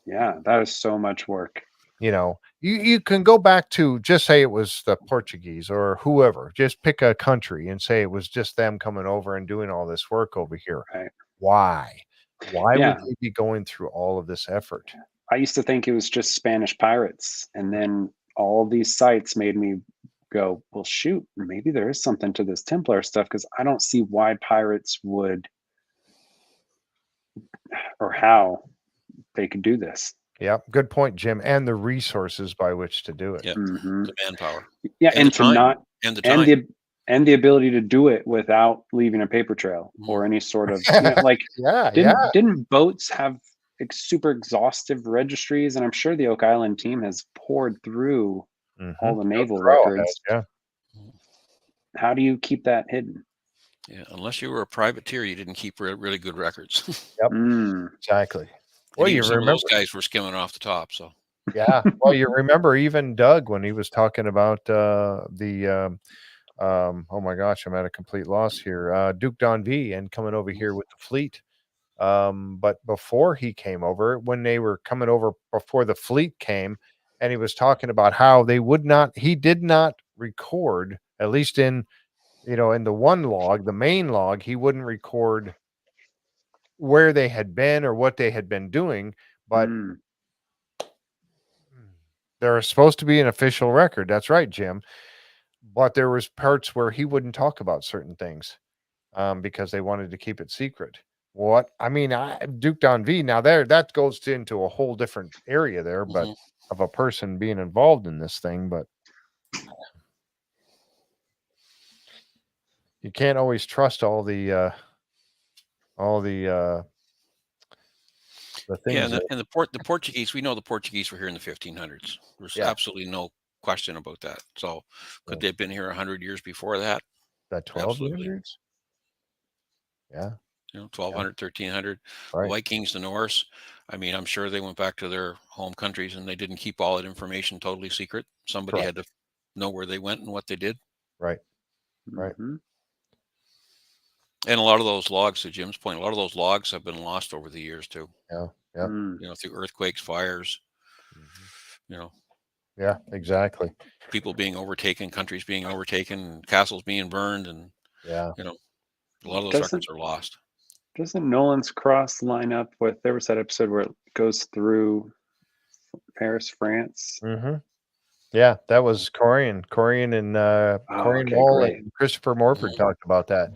Yeah, that is so much work. You can go back to just say it was the Portuguese or whoever, just pick a country and say it was just them coming over and doing all this work over here. Right. Why would Yeah, they be going through all of this effort? I used to think it was just Spanish pirates, and then all these sites made me go, well, shoot, maybe there is something to this Templar stuff, because I don't see why pirates would, or how they could do this. Yep, good point, Jim, and the resources by which to do it. Yeah, Hmm. the manpower Yeah, and the and to time not and the and time. the ability to do it without leaving a paper trail Mhm. or any sort of, like, Yeah, didn't boats have super exhaustive registries? And I'm sure the Oak Island team has poured through all the Joe naval Corral has, records. yeah. How do you keep that hidden? Yeah, unless you were a privateer, you didn't keep really good records. Yep, Mm, exactly. And Well, even you some of those remember, guys were skimming off the top. So yeah. Well, you remember even Doug when he was talking about the oh my gosh, I'm at a complete loss here. Duke Don V and coming over here with the fleet. But before he came over, when they were coming over before the fleet came, and he was talking about how he did not record, at least in in the one log, the main log, he wouldn't record where they had been or what they had been doing, but mm, there is supposed to be an official record. That's right, Jim. But there was parts where he wouldn't talk about certain things, because they wanted to keep it secret. What I mean, Duke Don V. Now that goes into a whole different area there, but Mhm. of a person being involved in this thing. But you can't always trust all the Yeah, things. the Portuguese. We know the Portuguese were here in the 1500s. There's Yeah, absolutely no question about that. So yeah. could they have been here 100 years before that? That Absolutely. 1200s. Yeah, 1200, 1300. The right, Vikings, the Norse. I mean, I'm sure they went back to their home countries and they didn't keep all that information totally secret. Somebody correct, had to know where they went and what they did. right, right. hmm. And a lot of those logs, to Jim's point, a lot of those logs have been lost over the years too. Yeah, yeah, Through earthquakes, fires, mhm. you know, Yeah, exactly. people being overtaken, countries being overtaken, castles being burned, and Yeah. you know, a lot of those Doesn't records are lost. Nolan's Cross line up with? There was that episode where it goes through Paris, France. Hmm. Yeah, that was Corian and Oh, Corian okay, Wall great. and Christopher Morford Mhm. talked about that.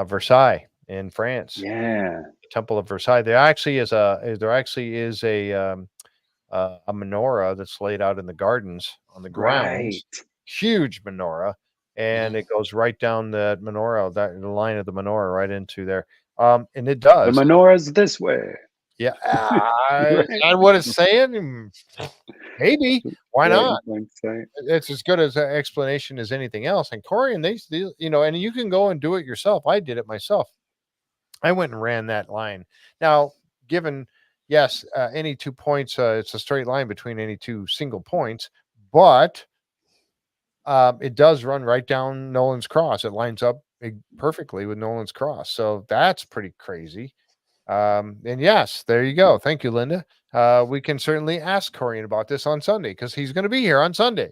Versailles in France. Yeah, Temple of Versailles. There actually is a menorah that's laid out in the gardens on the grounds, Right. huge menorah, and it goes right down the menorah, the line of the menorah right into there. And it The does. menorah's this way. Yeah. Right. Is that what it's saying? Maybe. Why Right not? in plain sight. It's as good as an explanation as anything else. And Corey, and and you can go and do it yourself. I did it myself. I went and ran that line. Now, given, yes, any 2 points, it's a straight line between any two single points, but it does run right down Nolan's Cross. It lines up perfectly with Nolan's Cross. So that's pretty crazy. And yes, there you go. Thank you, Linda. We can certainly ask Corian about this on Sunday because he's going to be here on Sunday.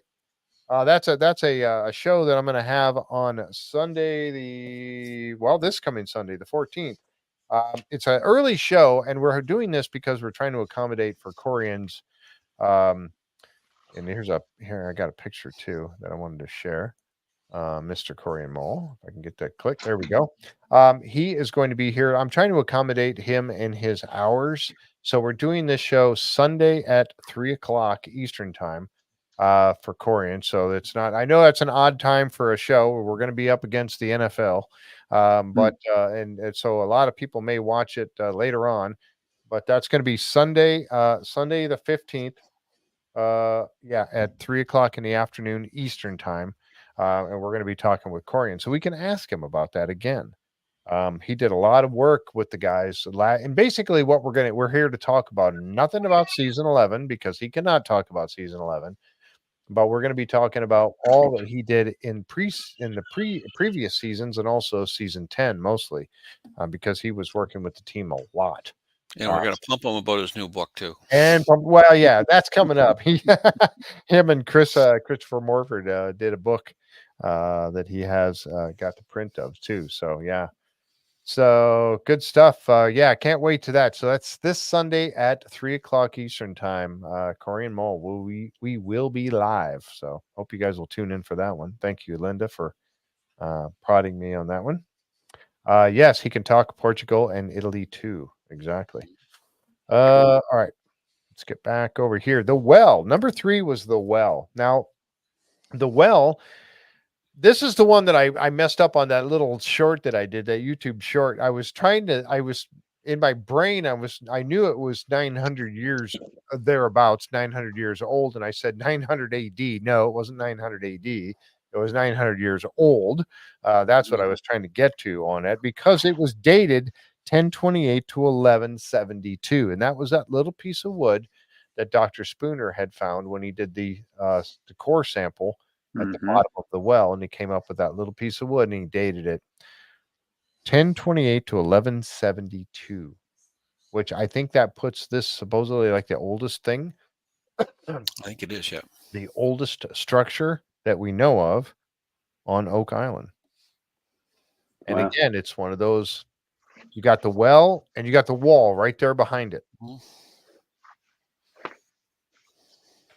That's a show that I'm going to have on Sunday, this coming Sunday, the 14th. It's an early show, and we're doing this because we're trying to accommodate for Corian's. And here I got a picture too that I wanted to share. Mr. Corian Mole. If I can get that click. There we go. He is going to be here. I'm trying to accommodate him in his hours. So we're doing this show Sunday at 3:00 Eastern time for Corian. So it's not, I know that's an odd time for a show. We're going to be up against the NFL. But so a lot of people may watch it later on, but that's going to be Sunday the 15th. At 3:00 in the afternoon Eastern time. And we're going to be talking with Corian. So we can ask him about that again. He did a lot of work with the guys. And basically what we're here to talk about, nothing about season 11 because he cannot talk about season 11. But we're going to be talking about all that he did in the previous seasons and also season 10 mostly because he was working with the team a lot. And we're going to pump him about his new book too. And that's coming up. Him and Christopher Morford did a book that he has got the print of too. So yeah, so good stuff. Can't wait to that. So that's this Sunday at 3:00 Eastern time. Corey and Mole, we will be live. So hope you guys will tune in for that one. Thank you, Linda, for prodding me on that one. Yes, he can talk Portugal and Italy too. Exactly. All right. Let's get back over here. The Well. Number 3 was The Well. Now, The Well, this is the one that I messed up on that little short that I did, that YouTube short. I was in my brain, I knew it was 900 years thereabouts, 900 years old. And I said 900 AD. No, it wasn't 900 AD. It was 900 years old. That's what I was trying to get to on it because it was dated 1028 to 1172. And that was that little piece of wood that Dr. Spooner had found when he did the core sample at the bottom of the well. And he came up with that little piece of wood and he dated it 1028 to 1172, which I think that puts this supposedly like the oldest thing. I think it is, yeah. The oldest structure that we know of on Oak Island. And again, it's one of those, you got the well and you got the wall right there behind it.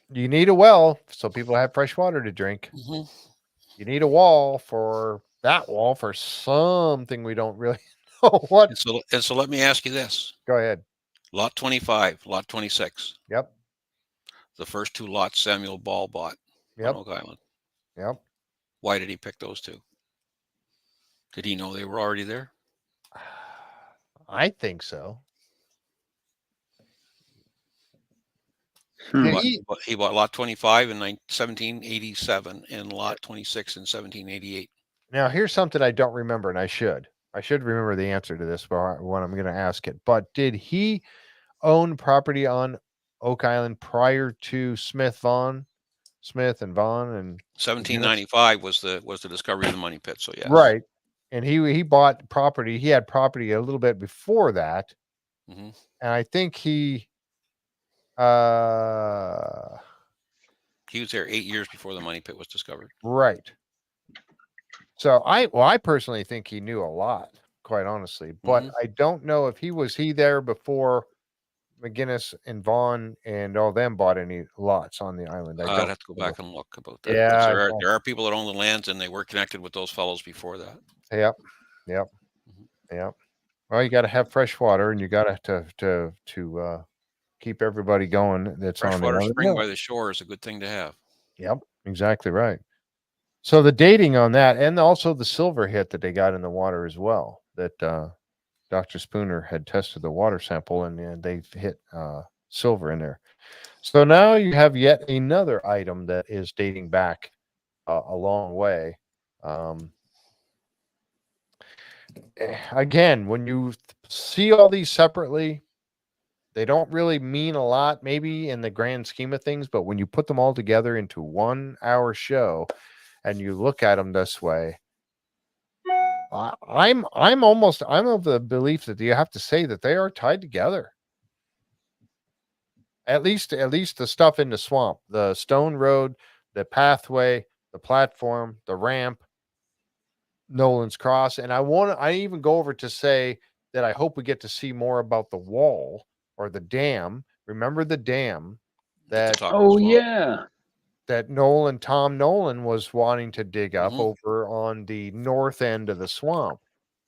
You need a well so people have fresh water to drink. You need a wall for something we don't really know what. And so let me ask you this. Go ahead. Lot 25, lot 26. Yep. The first 2 lots Samuel Ball bought on Oak Island. Yep. Why did he pick those 2? Did he know they were already there? I think so. He bought lot 25 in 1787 and lot 26 in 1788. Now, here's something I don't remember, and I should remember the answer to this when I'm going to ask it. But did he own property on Oak Island prior to Smith and Vaughn? And 1795 was the discovery of the money pit. So yes, right. And he bought property. He had property a little bit before that, and I think he was there 8 years before the money pit was discovered. Right. So I personally think he knew a lot, quite honestly, but I don't know if he was there before McGinnis and Vaughn and all them bought any lots on the island. I'd have to go back and look about that. Yeah, there are people that own the lands and they were connected with those fellows before that. Yep. Well, you got to have fresh water, and you got to keep everybody going that's on the Freshwater island. spring by the shore is a good thing to have. Yep, exactly right. So the dating on that, and also the silver hit that they got in the water as well. That Dr. Spooner had tested the water sample, and they hit silver in there. So now you have yet another item that is dating back a long way. Again, when you see all these separately, they don't really mean a lot, maybe in the grand scheme of things. But when you put them all together into 1 hour show, and you look at them this way, I'm of the belief that you have to say that they are tied together. At least the stuff in the swamp, the stone road, the pathway, the platform, the ramp, Nolan's Cross. And I even go over to say that I hope we get to see more about the wall or the dam. Remember the dam At the that top of the Oh swamp. yeah. that Tom Nolan was wanting to dig up over on the north end of the swamp.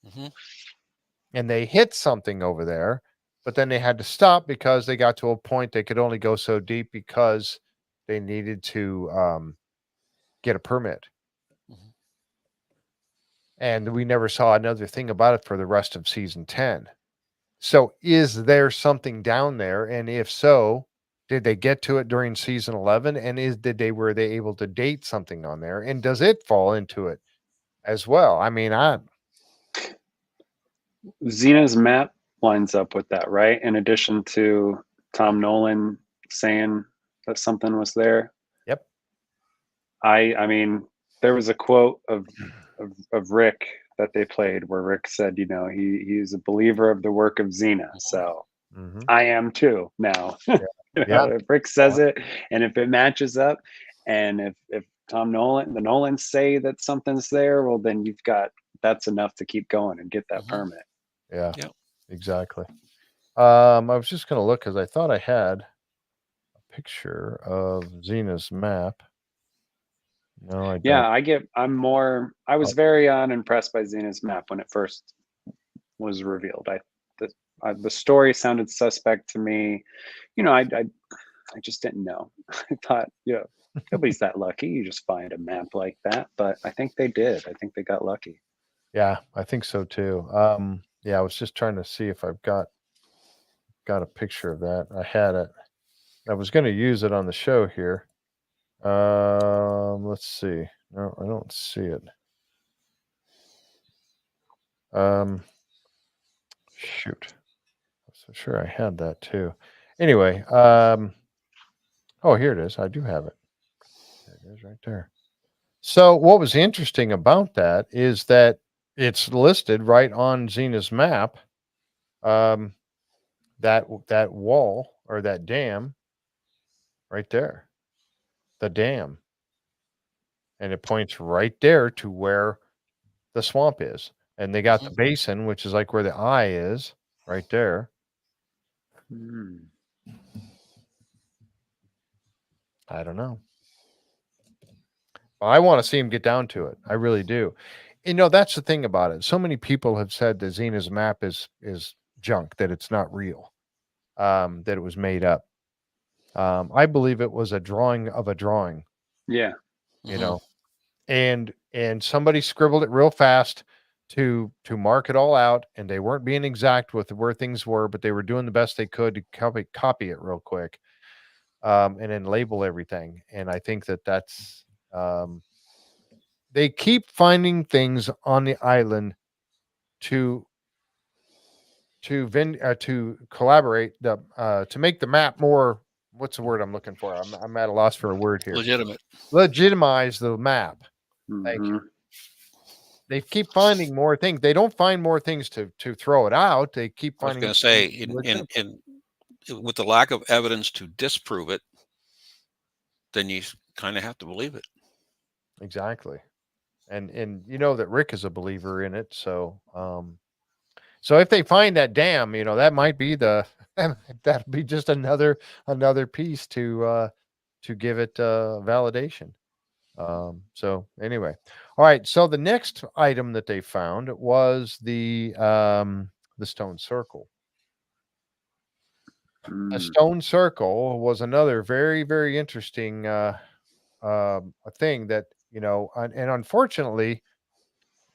Mm-hmm. And they hit something over there, but then they had to stop because they got to a point they could only go so deep because they needed to get a permit. Mhm. And we never saw another thing about it for the rest of season 10. So is there something down there? And if so, did they get to it during season 11? And were they able to date something on there? And does it fall into it as well? I mean, Xena's map lines up with that, right? In addition to Tom Nolan saying that something was there. yep. I mean, there was a quote of Rick that they played where Rick said, you know, he's a believer of the work of Xena. So Mm-hmm. I am too now. Yeah. You know, if Rick says it and if it matches up, and if the Nolans say that something's there, well then that's enough to keep going and get that Mm-hmm. permit. Yeah. Yep. Exactly. I was just going to look because I thought I had a picture of Xena's map. No, I Yeah, don't. I was very unimpressed by Xena's map when it first was revealed. The story sounded suspect to me. You know, I just didn't know. I thought, you know, nobody's that lucky. You just find a map like that. But I think they did. I think they got lucky. Yeah, I think so too. Yeah, I was just trying to see if I've got a picture of that. I had it. I was going to use it on the show here. Let's see. No, I don't see it. Shoot. So sure I had that too. Anyway, oh, here it is. I do have it. There it is right there. So what was interesting about that is that it's listed right on Xena's map. That wall or that dam right there, the dam, and it points right there to where the swamp is. And they got the basin, which is like where the eye is, right there. Hmm. I don't know. I want to see him get down to it. I really do. You know, that's the thing about it. So many people have said that Xena's map is junk, that it's not real, that it was made up. I believe it was a drawing of a drawing, Yeah. you know, and somebody scribbled it real fast to mark it all out, and they weren't being exact with where things were, but they were doing the best they could to copy it real quick, and then label everything. And I think that's they keep finding things on the island to to collaborate to make the map more. What's the word I'm looking for? I'm at a loss for a word here. Legitimate. Legitimize the map. Thank you. Mm-hmm. They keep finding more things. They don't find more things to throw it out. They keep I was finding. going to say, in with the lack of evidence to disprove it, then you kind of have to believe it. Exactly, and you know that Rick is a believer in it. So so if they find that dam, you know that might be that'd be just another piece to give it validation. So anyway, all right. So the next item that they found was the the stone circle. A Mm. stone circle was another very, very interesting a thing that, and unfortunately,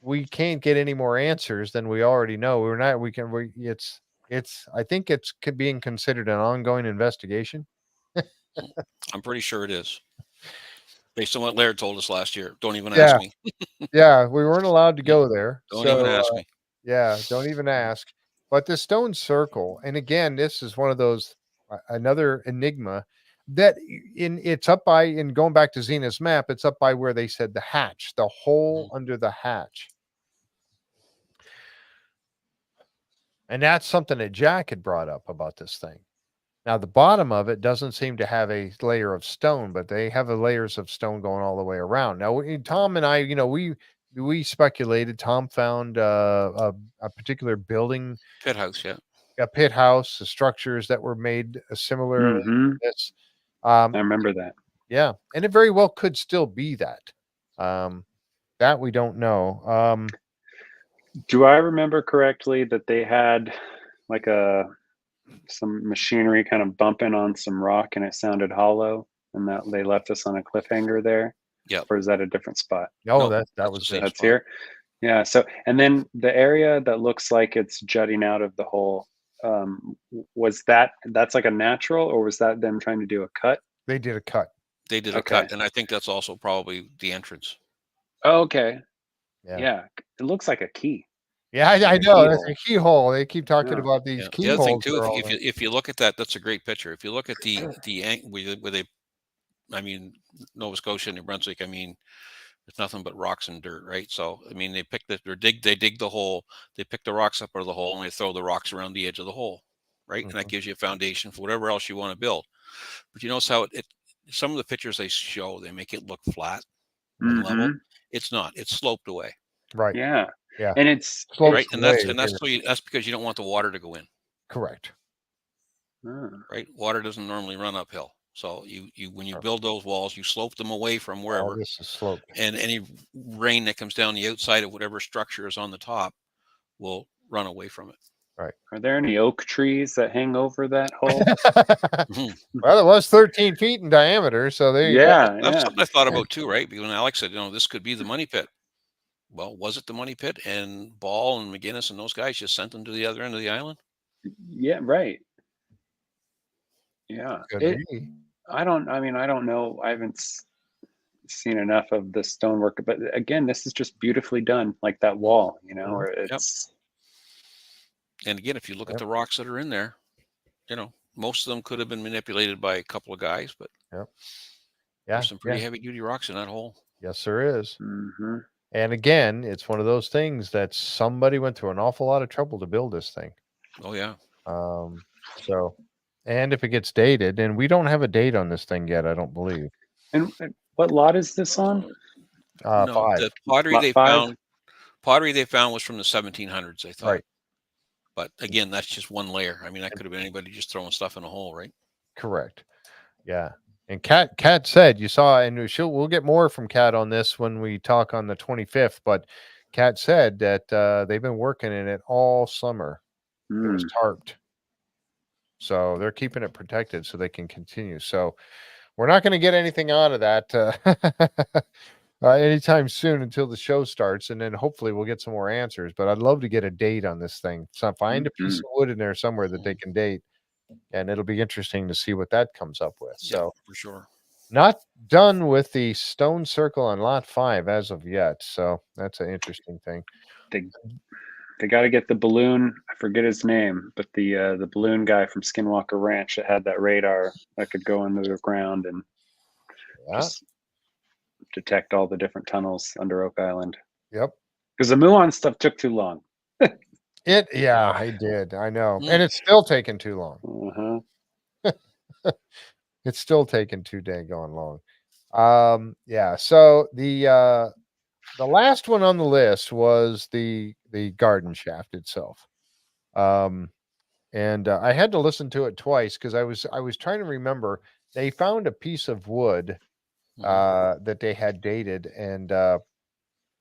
we can't get any more answers than we already know. We're not, we can, we, I think being considered an ongoing investigation. I'm pretty sure it is. Based on what Laird told us last year. Don't even ask Yeah. me. Yeah. We weren't allowed to go there. Don't even ask me. Yeah. Don't even ask. But the stone circle, and again, this is one of those, another enigma that it's up by, in going back to Zena's map, it's up by where they said the hatch, the hole under the hatch. And that's something that Jack had brought up about this thing. Now, the bottom of it doesn't seem to have a layer of stone, but they have the layers of stone going all the way around. Now, Tom and I, we speculated. Tom found a particular building, Pit house, yeah. a pit house, the structures that were made similar to Mhm. this. I remember that. Yeah, and it very well could still be that. That we don't know. Do I remember correctly that they had like some machinery kind of bumping on some rock and it sounded hollow, and that they left us on a cliffhanger there? Yep. Or is that a different spot? No, Nope, that was the same it. That's spot. here. Yeah. So, and then the area that looks like it's jutting out of the hole, was that's like a natural, or was that them trying to do a cut? They did a cut. They did a Okay. cut, and I think that's also probably the entrance. Oh, okay. Yeah. Yeah. It looks like a key. Yeah, I Like a know. That's keyhole. a keyhole. They keep talking Yeah. about these Yeah. The other thing keyholes. too, are all if you look at that, that's a great picture. If you look at where they, I mean, Nova Scotia, New Brunswick, I mean, it's nothing but rocks and dirt, right? So, I mean, they dig the hole, they pick the rocks up out of the hole, and they throw the rocks around the edge of the hole, right? And that gives you a foundation for whatever else you want to build. But you notice how some of the pictures they show, they make it look flat and level. Mhm. It's not. It's sloped away, right. Yeah. Yeah. And it's Slopes right? And away that's here. that's because you don't want the water to go in, Correct. right? Water doesn't normally run uphill. So when you build those walls, you slope them away from wherever. All this is sloped. And any rain that comes down the outside of whatever structure is on the top will run away from it. Right. Are there any oak trees that hang over that hole? Well, it was 13 feet in diameter, so there you go. Yeah, That's yeah. something I thought about too, right? Because when Alex said, this could be the money pit. Well, was it the money pit? And Ball and McGinnis and those guys just sent them to the other end of the island? Yeah, right. Yeah. Could be. I don't know. I haven't seen enough of the stonework, but again, this is just beautifully done, like that wall, where it's And again, if you look at the rocks that are in there, most of them could have been manipulated by a couple of guys, but Yeah. there's some pretty heavy duty rocks in that hole. Yes, there is. Mm-hmm. And again, it's one of those things that somebody went through an awful lot of trouble to build this thing. Oh yeah. So, and if it gets dated, and we don't have a date on this thing yet, I don't believe. And what lot is this on? No, 5. the pottery Lot they 5? found was from the 1700s, I thought. Right. But again, that's just one layer. I mean, that could have been anybody just throwing stuff in a hole, right? Correct. Yeah. And Kat said, you saw, and we'll get more from Kat on this when we talk on the 25th, but Kat said that they've been working in it all summer. It was tarped. So they're keeping it protected so they can continue. So we're not going to get anything out of that anytime soon until the show starts. And then hopefully we'll get some more answers. But I'd love to get a date on this thing. So find a piece of wood in there somewhere that they can date. And it'll be interesting to see what that comes up with. So for sure. Not done with the stone circle on lot 5 as of yet. So that's an interesting thing. They got to get the balloon. I forget his name, but the balloon guy from Skinwalker Ranch that had that radar that could go under the ground and just detect all the different tunnels under Oak Island. Yep. Because the Muon stuff took too long. It did. I know. And it's still taking too long. It's still taking too dang on long. Yeah. So the last one on the list was the garden shaft itself. And I had to listen to it twice because I was trying to remember. They found a piece of wood that they had dated, and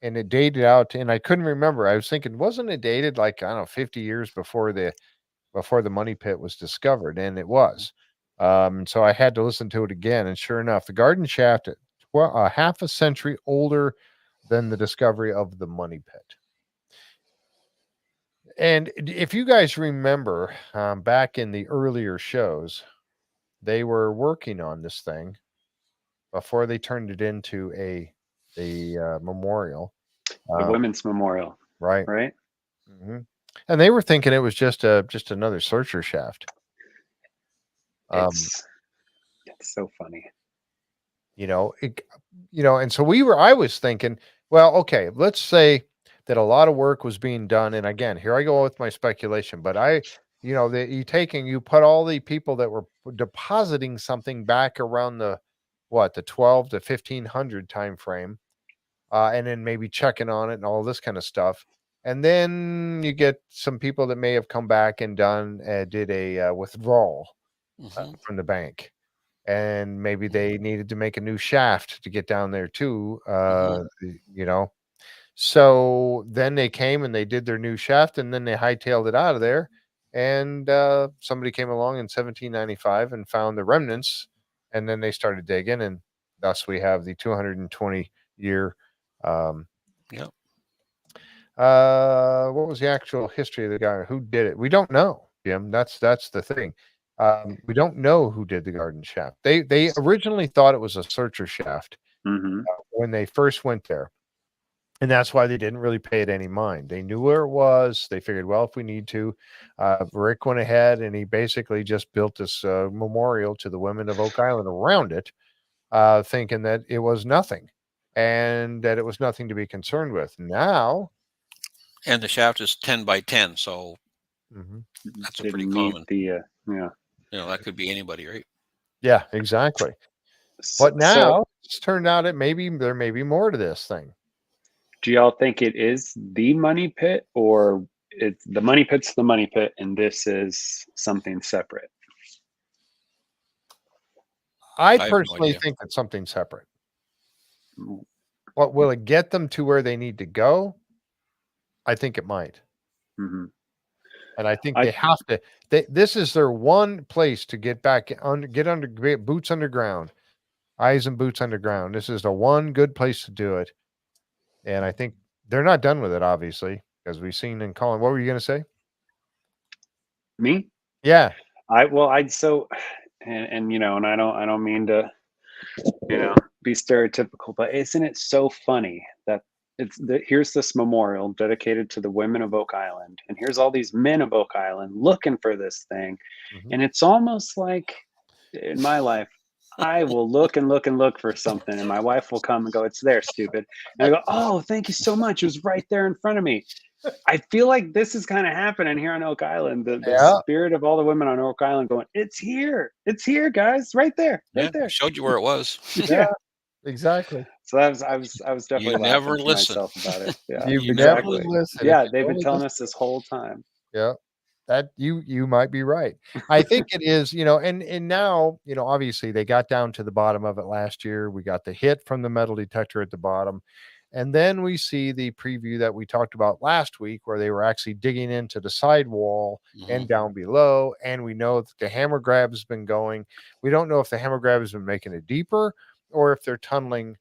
and it dated out, and I couldn't remember. I was thinking, wasn't it dated like, I don't know, 50 years before the money pit was discovered? And it was. So I had to listen to it again, and sure enough, the garden shaft, half a century older than the discovery of the money pit. And if you guys remember, back in the earlier shows, they were working on this thing before they turned it into a memorial, The uh, women's memorial, right? right? hmm And they were thinking it was just another searcher shaft. Um, It's so funny. you know, and so I was thinking, well, okay, let's say that a lot of work was being done, and again, here I go with my speculation, but that you put all the people that were depositing something back around the 12 to 1500 time frame, and then maybe checking on it and all this kind of stuff. And then you get some people that may have come back and did a withdrawal Hmm. from the bank, and maybe they needed to make a new shaft to get down there too. Hmm. You know, so then they came and they did their new shaft, and then they hightailed it out of there. And somebody came along in 1795 and found the remnants, and then they started digging, and thus we have the 220-year. Um, Yep. what was the actual history of the guy who did it? We don't know, Jim. That's the thing. We don't know who did the garden shaft. They originally thought it was a searcher shaft Mm-hmm. when they first went there. And that's why they didn't really pay it any mind. They knew where it was. They figured, well, if we need to, Rick went ahead and he basically just built this memorial to the women of Oak Island around it, thinking that it was nothing and that it was nothing to be concerned with. Now, And the shaft is 10 by 10, so mhm, that's a pretty Didn't meet common. the yeah. That could be anybody, right? yeah, exactly. So, But so now it's turned out there may be more to this thing. do y'all think it is the money pit, or it's the money pit's the money pit and this is something separate? I I have no personally idea. think it's something separate. Mm. What will it get them to where they need to go? I think it might. Mm-hmm. And I think I they have to. This is their one place to get back under, get boots underground, eyes and boots underground. This is the one good place to do it. And I think they're not done with it, obviously, because we've seen in Colin. What were you going to say? Me? Yeah. I'd so and and I don't mean to be stereotypical, but isn't it so funny that here's this memorial dedicated to the women of Oak Island, and here's all these men of Oak Island looking for this thing, Mhm. and it's almost like in my life, I will look and look and look for something, and my wife will come and go, "It's there, stupid," and I go, "Oh, thank you so much. It was right there in front of me." I feel like this is kind of happening here on Oak Island. The Yeah. spirit of all the women on Oak Island going, it's here, guys, right there, right Yeah, there." showed you where it was. Yeah. Yeah. Exactly. So I was You definitely never laughing to listen. myself about it. Yeah, You You never never exactly. listen. listen. If Yeah, you they've been only telling listen. us this whole time. Yeah. That you might be right. I think it is, and now, obviously they got down to the bottom of it last year. We got the hit from the metal detector at the bottom. And then we see the preview that we talked about last week where they were actually digging into the sidewall Hmm. and down below. And we know that the hammer grab has been going. We don't know if the hammer grab has been making it deeper or if they're tunneling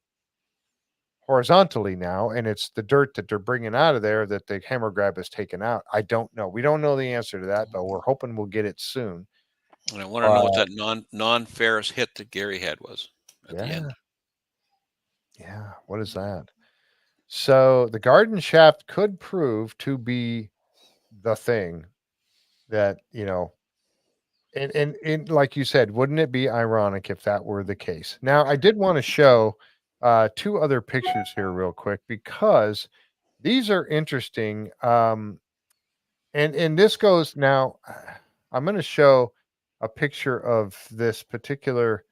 horizontally now, and it's the dirt that they're bringing out of there that the hammer grab has taken out. I don't know. We don't know the answer to that, but we're hoping we'll get it soon. And I want to know what But that non-ferrous hit that Gary had was at the yeah, end. yeah. What is that? So the garden shaft could prove to be the thing that, and like you said, wouldn't it be ironic if that were the case? Now, I did want to show two other pictures here real quick because these are interesting. And this goes now. I'm going to show a picture of this particular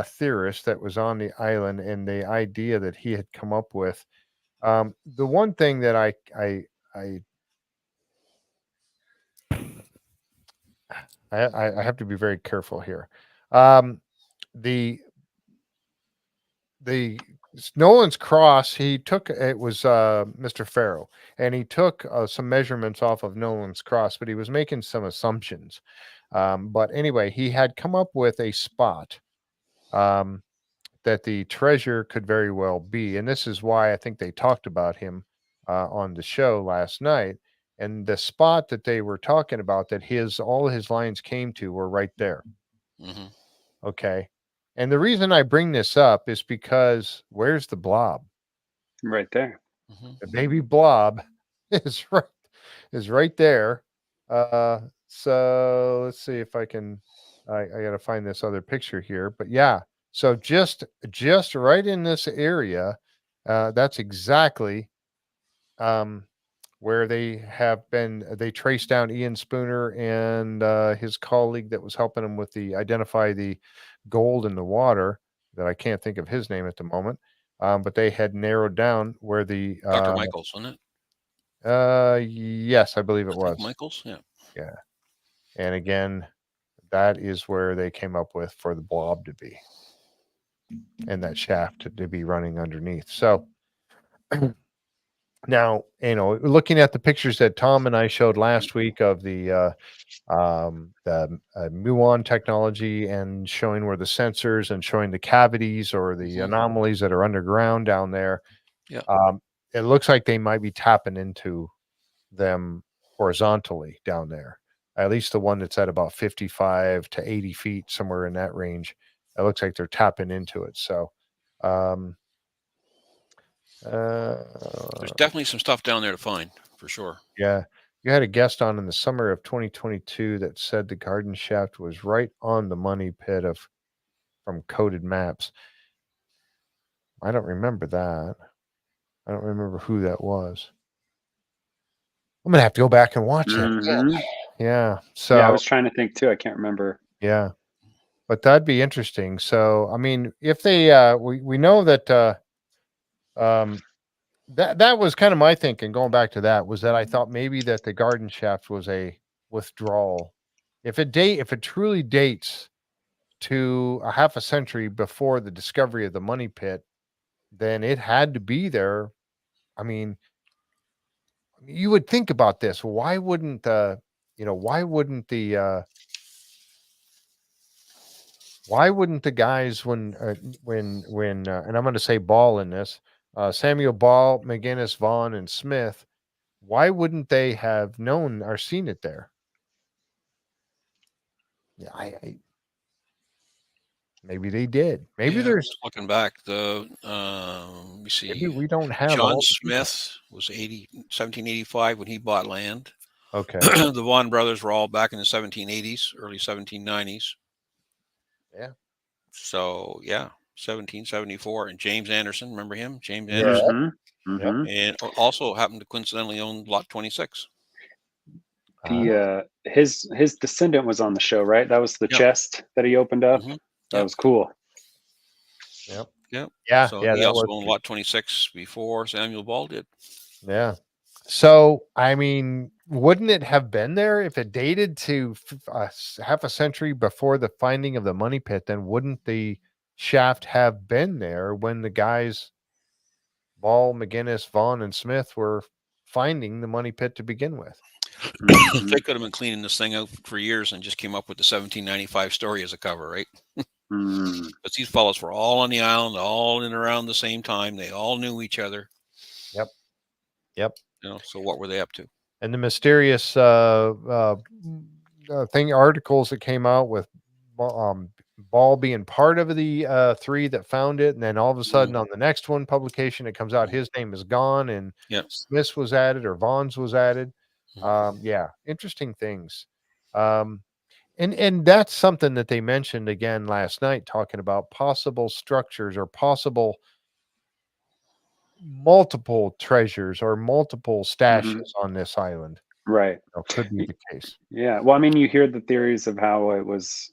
theorist that was on the island and the idea that he had come up with. The one thing that I I have to be very careful here. Um, the the Nolan's Cross, he took it was Mr. Farrow, and he took some measurements off of Nolan's Cross, but he was making some assumptions. But anyway, he had come up with a spot um, that the treasure could very well be, and this is why I think they talked about him on the show last night. And the spot that they were talking about that his all his lines came to were right there. Hmm. Okay. And the reason I bring this up is because where's the blob? Right there. Hmm. The baby blob is right there. So let's see if I can. I got to find this other picture here, but yeah. So just right in this area, that's exactly um, where they have been. They traced down Ian Spooner and his colleague that was helping him with the identify the gold in the water. That I can't think of his name at the moment. But they had narrowed down where the Dr. Michaels, wasn't it? yes, I believe it I think was. Michaels. Yeah. Yeah. And again, that is where they came up with for the blob to be and that shaft to be running underneath. So now, looking at the pictures that Tom and I showed last week of the muon technology and showing where the sensors and showing the cavities or the Mhm. anomalies that are underground down there, Yeah. it looks like they might be tapping into them horizontally down there. At least the one that's at about 55 to 80 feet, somewhere in that range. It looks like they're tapping into it. So, um, There's uh, definitely some stuff down there to find for sure. yeah, you had a guest on in the summer of 2022 that said the garden shaft was right on the money pit of from Coded Maps. I don't remember that. I don't remember who that was. I'm gonna have to go back and watch that again. Hmm. Yeah. Yeah, I So was trying to think too. I can't remember. yeah. But that'd be interesting. So, I mean, if they, we know that, um, that was kind of my thinking. Going back to that, was that I thought maybe that the garden shaft was a withdrawal. If it truly dates to a half a century before the discovery of the money pit, then it had to be there. I mean, you would think about this. Why wouldn't why wouldn't the guys and I'm going to say Ball in this, Samuel Ball, McGinnis, Vaughn, and Smith, why wouldn't they have known or seen it there? Yeah, maybe they did. Maybe Yeah, there's just looking back, let me maybe see. we don't have John all the details. Smith was 1785 when he bought land. Okay, The Vaughan brothers were all back in the 1780s, early 1790s. yeah, So yeah, 1774. And James Anderson, remember him? James yeah, Anderson, Hmm. yep. Hmm. and also happened to coincidentally own lot 26. Uh, His descendant was on the show, right? That was the Yeah. chest that he opened up. Hmm. That Yep. was cool. yep. Yep. Yeah, So yeah, he that also was owned pretty. lot 26 before Samuel Ball did. Yeah. So, I mean, wouldn't it have been there if it dated to half a century before the finding of the money pit? Then wouldn't the shaft have been there when the guys Ball, McGinnis, Vaughn, and Smith were finding the money pit to begin with? Hmm. They could have been cleaning this thing out for years and just came up with the 1795 story as a cover, right? Hmm. But these fellows were all on the island, all in around the same time. They all knew each other. Yep. Yep. So what were they up to? And the mysterious thing articles that came out with Ball being part of the three that found it, and then all of a Mhm. sudden on the next one publication it comes out his name is gone and Yeah. Smith's was added or Vaughn's was added. Mhm. Yeah, interesting things. Um, and that's something that they mentioned again last night, talking about possible structures or possible multiple treasures or multiple Hmm. stashes on this island. Right. Could be Y- the case. Yeah. Well, I mean, you hear the theories of how it was,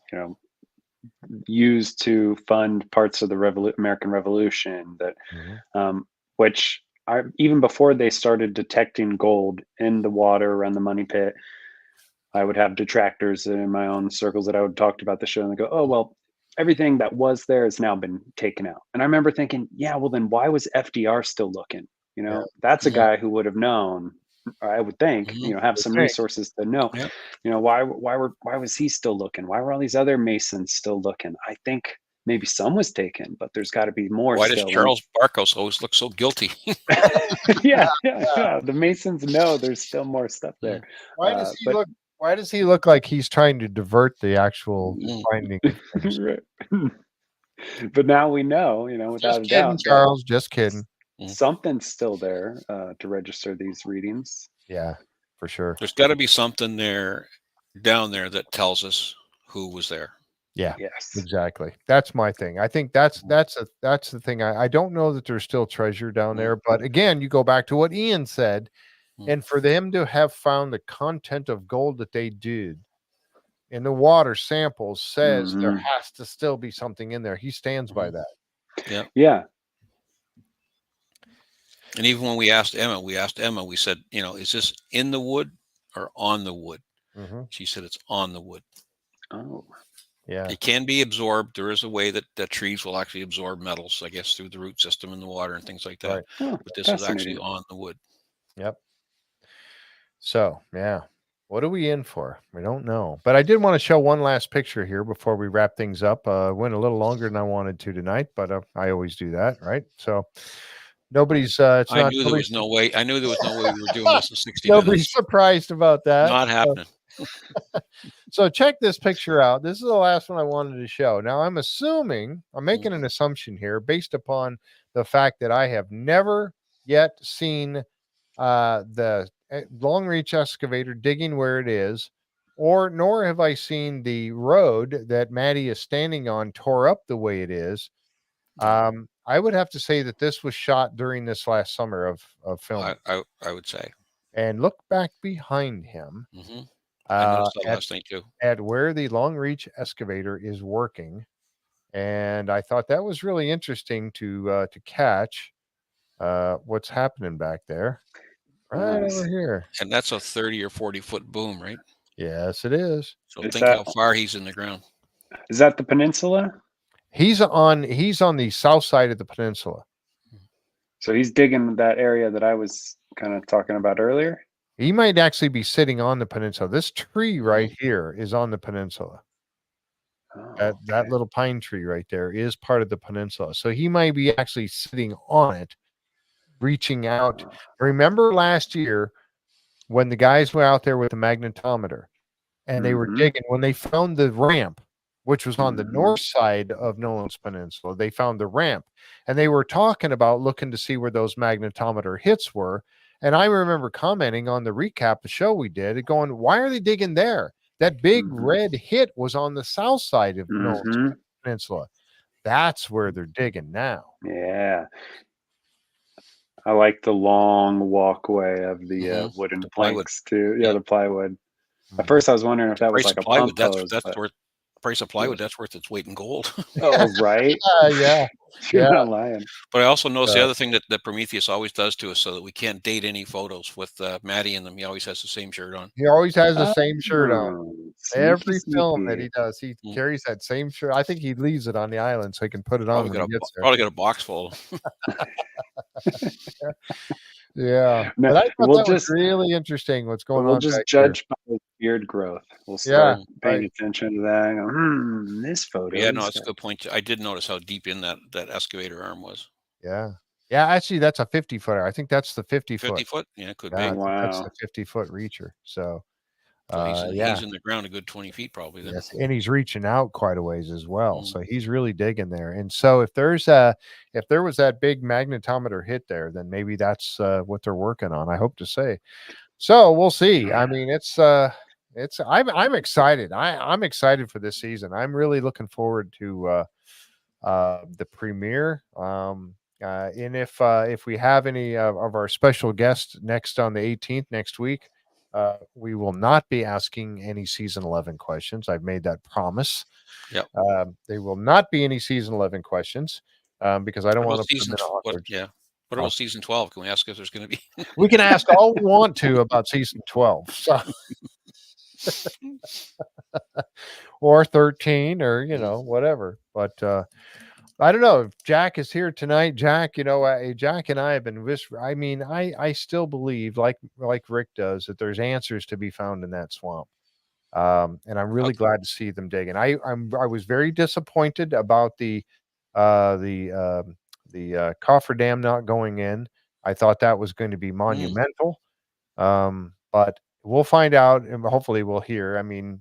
used to fund parts of the American Revolution. That, Mhm. which even before they started detecting gold in the water around the money pit, I would have detractors in my own circles that I would talk about the show and they go, "Oh well." everything that was there has now been taken out. And I remember thinking, yeah, well, then why was FDR still looking? Yeah. That's a Mhm. guy who would have known, I would think, Mhm. have Would some think. resources to know, Yep. why was he still looking? Why were all these other Masons still looking? I think maybe some was taken, but there's got to be more Why does still. And Charles Barkhouse always look so guilty? yeah, Yeah. the Masons know there's still more stuff there. Why does he But look? Why does he look like he's trying to divert the actual Mm. finding of things? right. But now we know, without Just a kidding, doubt that Charles. Just kidding. something's still there to register these readings. Yeah, for sure. There's got to be something there down there that tells us who was there. Yeah, Yes. exactly. That's my thing. I think that's the thing. I don't know that there's still treasure down there, but again, you go back to what Ian said, and for them to have found the content of gold that they did in the water samples says there has to still be something in there. He stands by that. Yeah. Yeah. And even when we asked Emma, we said, is this in the wood or on the wood? She said it's on the wood. Oh. Yeah. It can be absorbed. There is a way that trees will actually absorb metals, I guess, through the root system in the water and things like that. Right. Oh, But this is actually on the wood. Yep. So, yeah. What are we in for? We don't know. But I did want to show one last picture here before we wrap things up. Went a little longer than I wanted to tonight, but I always do that, right? So nobody's I knew there was no way we were doing this in 60 nobody's minutes. surprised about that. Not happening. So check this picture out. This is the last one I wanted to show. Now I'm making an assumption here based upon the fact that I have never yet seen the long reach excavator digging where it is, nor have I seen the road that Maddie is standing on tore up the way it is. I would have to say that this was shot during this last summer of filming. I would say. And look back behind him. I noticed that last night too. At where the long reach excavator is working. And I thought that was really interesting to catch what's happening back there. Right over here. And that's a 30 or 40-foot boom, right? Yes, it is. So think how far he's in the ground. Is that the peninsula? He's on the south side of the peninsula. So he's digging that area that I was kind of talking about earlier. He might actually be sitting on the peninsula. This tree right here is on the peninsula. Oh, that little pine tree right there is part of the peninsula. So he might be actually sitting on it, reaching out. Remember last year when the guys were out there with the magnetometer and they were digging, when they found the ramp, which was on the north side of Nolan's Peninsula, they found the ramp and they were talking about looking to see where those magnetometer hits were. And I remember commenting on the recap, the show we did, going, why are they digging there? That big red hit was on the south side of Nolan's Peninsula. That's where they're digging now. Yeah. I like the long walkway of the wooden planks too. Yeah, the plywood. At first I was wondering if that was like a pump hose. That's worth price of plywood, that's worth its weight in gold. Oh, right. Yeah. You're not lying. But I also noticed the other thing that Prometheus always does to us, so that we can't date any photos with Maddie in them. He always has the same shirt on. He always has the same shirt on. Every Sneaky. film that he does, he carries that same shirt. I think he leaves it on the island so he can put it on when he gets there. Probably got a box full. Yeah. No, but I thought we'll that just was really interesting what's going on. We'll just judge by his beard growth. We'll start paying attention to that and go, this photo. Yeah, no, that's a good point. I did notice how deep in that excavator arm was. Yeah. Yeah, actually that's a 50-footer. I think that's the 50-foot. 50-foot? Yeah, it could be. Wow. That's the 50-foot reacher. So he's in the ground a good 20 feet probably then. Yes, and he's reaching out quite a ways as well. So he's really digging there. And so if there was that big magnetometer hit there, then maybe that's what they're working on. I hope to say. So we'll see. I mean, I'm excited. I'm excited for this season. I'm really looking forward to the premiere. And if we have any of our special guests next on the 18th next week, we will not be asking any season 11 questions. I've made that promise. Yep. There will not be any season 11 questions because I don't want to put them in awkward. What about season 12? Can we ask if there's going to be? We can ask all we want to about season 12. So or 13 or, whatever. But I don't know if Jack is here tonight. Jack, Jack and I have been I mean, I still believe like Rick does that there's answers to be found in that swamp. And I'm really glad to see them digging. I was very disappointed about the coffer dam not going in. I thought that was going to be monumental. But we'll find out, and hopefully we'll hear. I mean,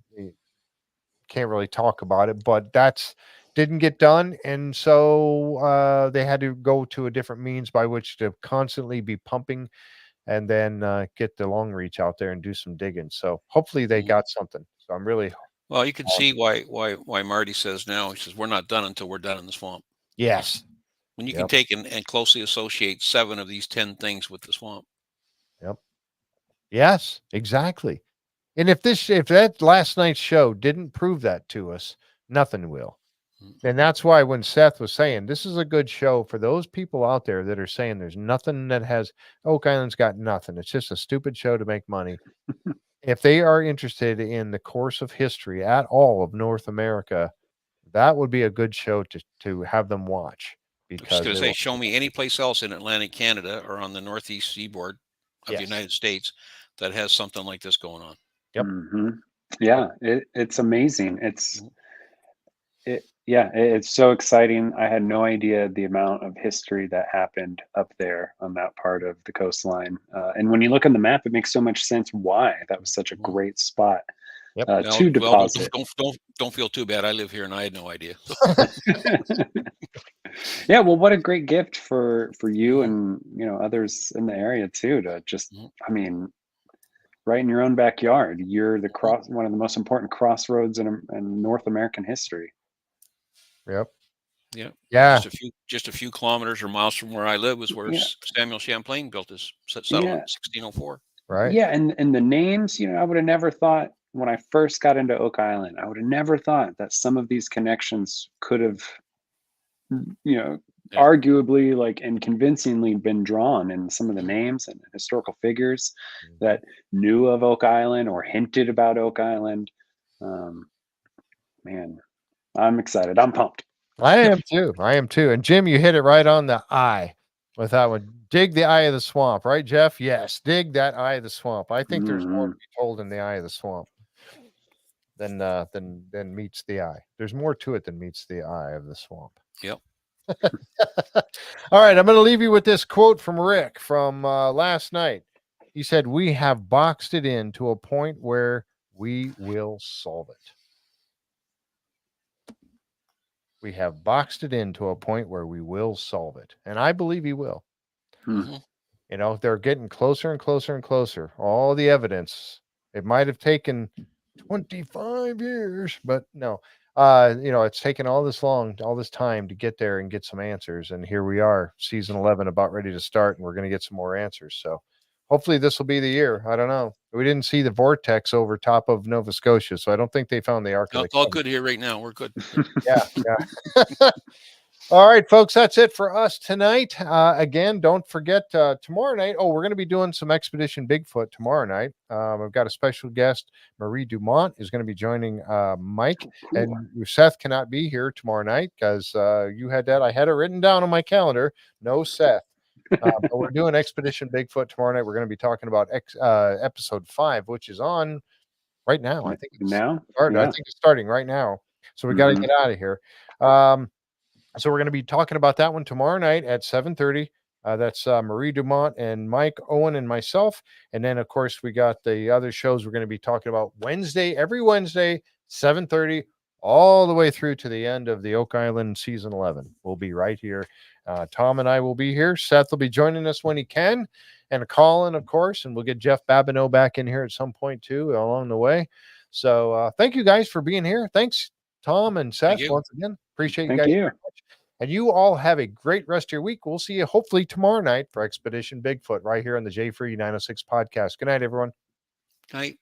can't really talk about it, but that's didn't get done, and so they had to go to a different means by which to constantly be pumping, and then get the long reach out there and do some digging. So hopefully they got something. So I'm really Well, you can see why Marty says now. He says we're not done until we're done in the swamp. yes. When you can take and closely associate 7 of these 10 things with the swamp. Yep. Yes, exactly. And if that last night's show didn't prove that to us, nothing will. And that's why when Seth was saying this is a good show for those people out there that are saying there's nothing that has Oak Island's got nothing. It's just a stupid show to make money. If they are interested in the course of history at all of North America, that would be a good show to have them watch. I was Because going to say, show me any place else in Atlantic Canada or on the northeast seaboard of the United States that has something like this going on. Yep. Yeah, it's amazing. It's so exciting. I had no idea the amount of history that happened up there on that part of the coastline. And when you look on the map, it makes so much sense why that was such a great spot to deposit. Don't feel too bad. I live here and I had no idea. Yeah, well, what a great gift for you and others in the area too, to just, I mean, right in your own backyard. You're one of the most important crossroads in North American history. Yep. Yeah. Yeah. Just a few kilometers or miles from where I live was where Samuel Champlain built his settlement in 1604. Right. Yeah, and the names, I would have never thought when I first got into Oak Island, I would have never thought that some of these connections could have, arguably and convincingly been drawn in some of the names and historical figures that knew of Oak Island or hinted about Oak Island. Man, I'm excited. I'm pumped. I am too. And Jim, you hit it right on the eye with that one. Dig the eye of the swamp, right, Jeff? Yes, dig that eye of the swamp. I think there's more to be told in the eye of the swamp than meets the eye. There's more to it than meets the eye of the swamp. Yep. All right, I'm going to leave you with this quote from Rick from last night. He said, "We have boxed it in to a point where we will solve it." We have boxed it in to a point where we will solve it. And I believe he will. They're getting closer and closer and closer. All the evidence. It might have taken 25 years, but no. It's taken all this time to get there and get some answers. And here we are, season 11 about ready to start, and we're going to get some more answers. So hopefully this will be the year. I don't know. We didn't see the vortex over top of Nova Scotia, so I don't think they found the Ark. It's all good here right now. We're good. Yeah. All right, folks, that's it for us tonight. Again, don't forget tomorrow night. Oh, we're going to be doing some Expedition Bigfoot tomorrow night. I've got a special guest. Marie Dumont is going to be joining Mike. And Seth cannot be here tomorrow night because you had that. I had it written down on my calendar. No Seth. But we're doing Expedition Bigfoot tomorrow night. We're going to be talking about episode 5, which is on right now. I think it's I think it's starting right now. So we got to get out of here. So we're going to be talking about that one tomorrow night at 7:30. That's Marie Dumont and Mike Owen and myself. And then, of course, we got the other shows we're going to be talking about every Wednesday, 7:30, all the way through to the end of the Oak Island season 11. We'll be right here. Tom and I will be here. Seth will be joining us when he can. And Colin, of course. And we'll get Jeff Babineau back in here at some point, too, along the way. So thank you guys for being here. Thanks, Tom and Seth, once again. Appreciate you guys very much. And you all have a great rest of your week. We'll see you hopefully tomorrow night for Expedition Bigfoot right here on the J Free 906 podcast. Good night, everyone. Night.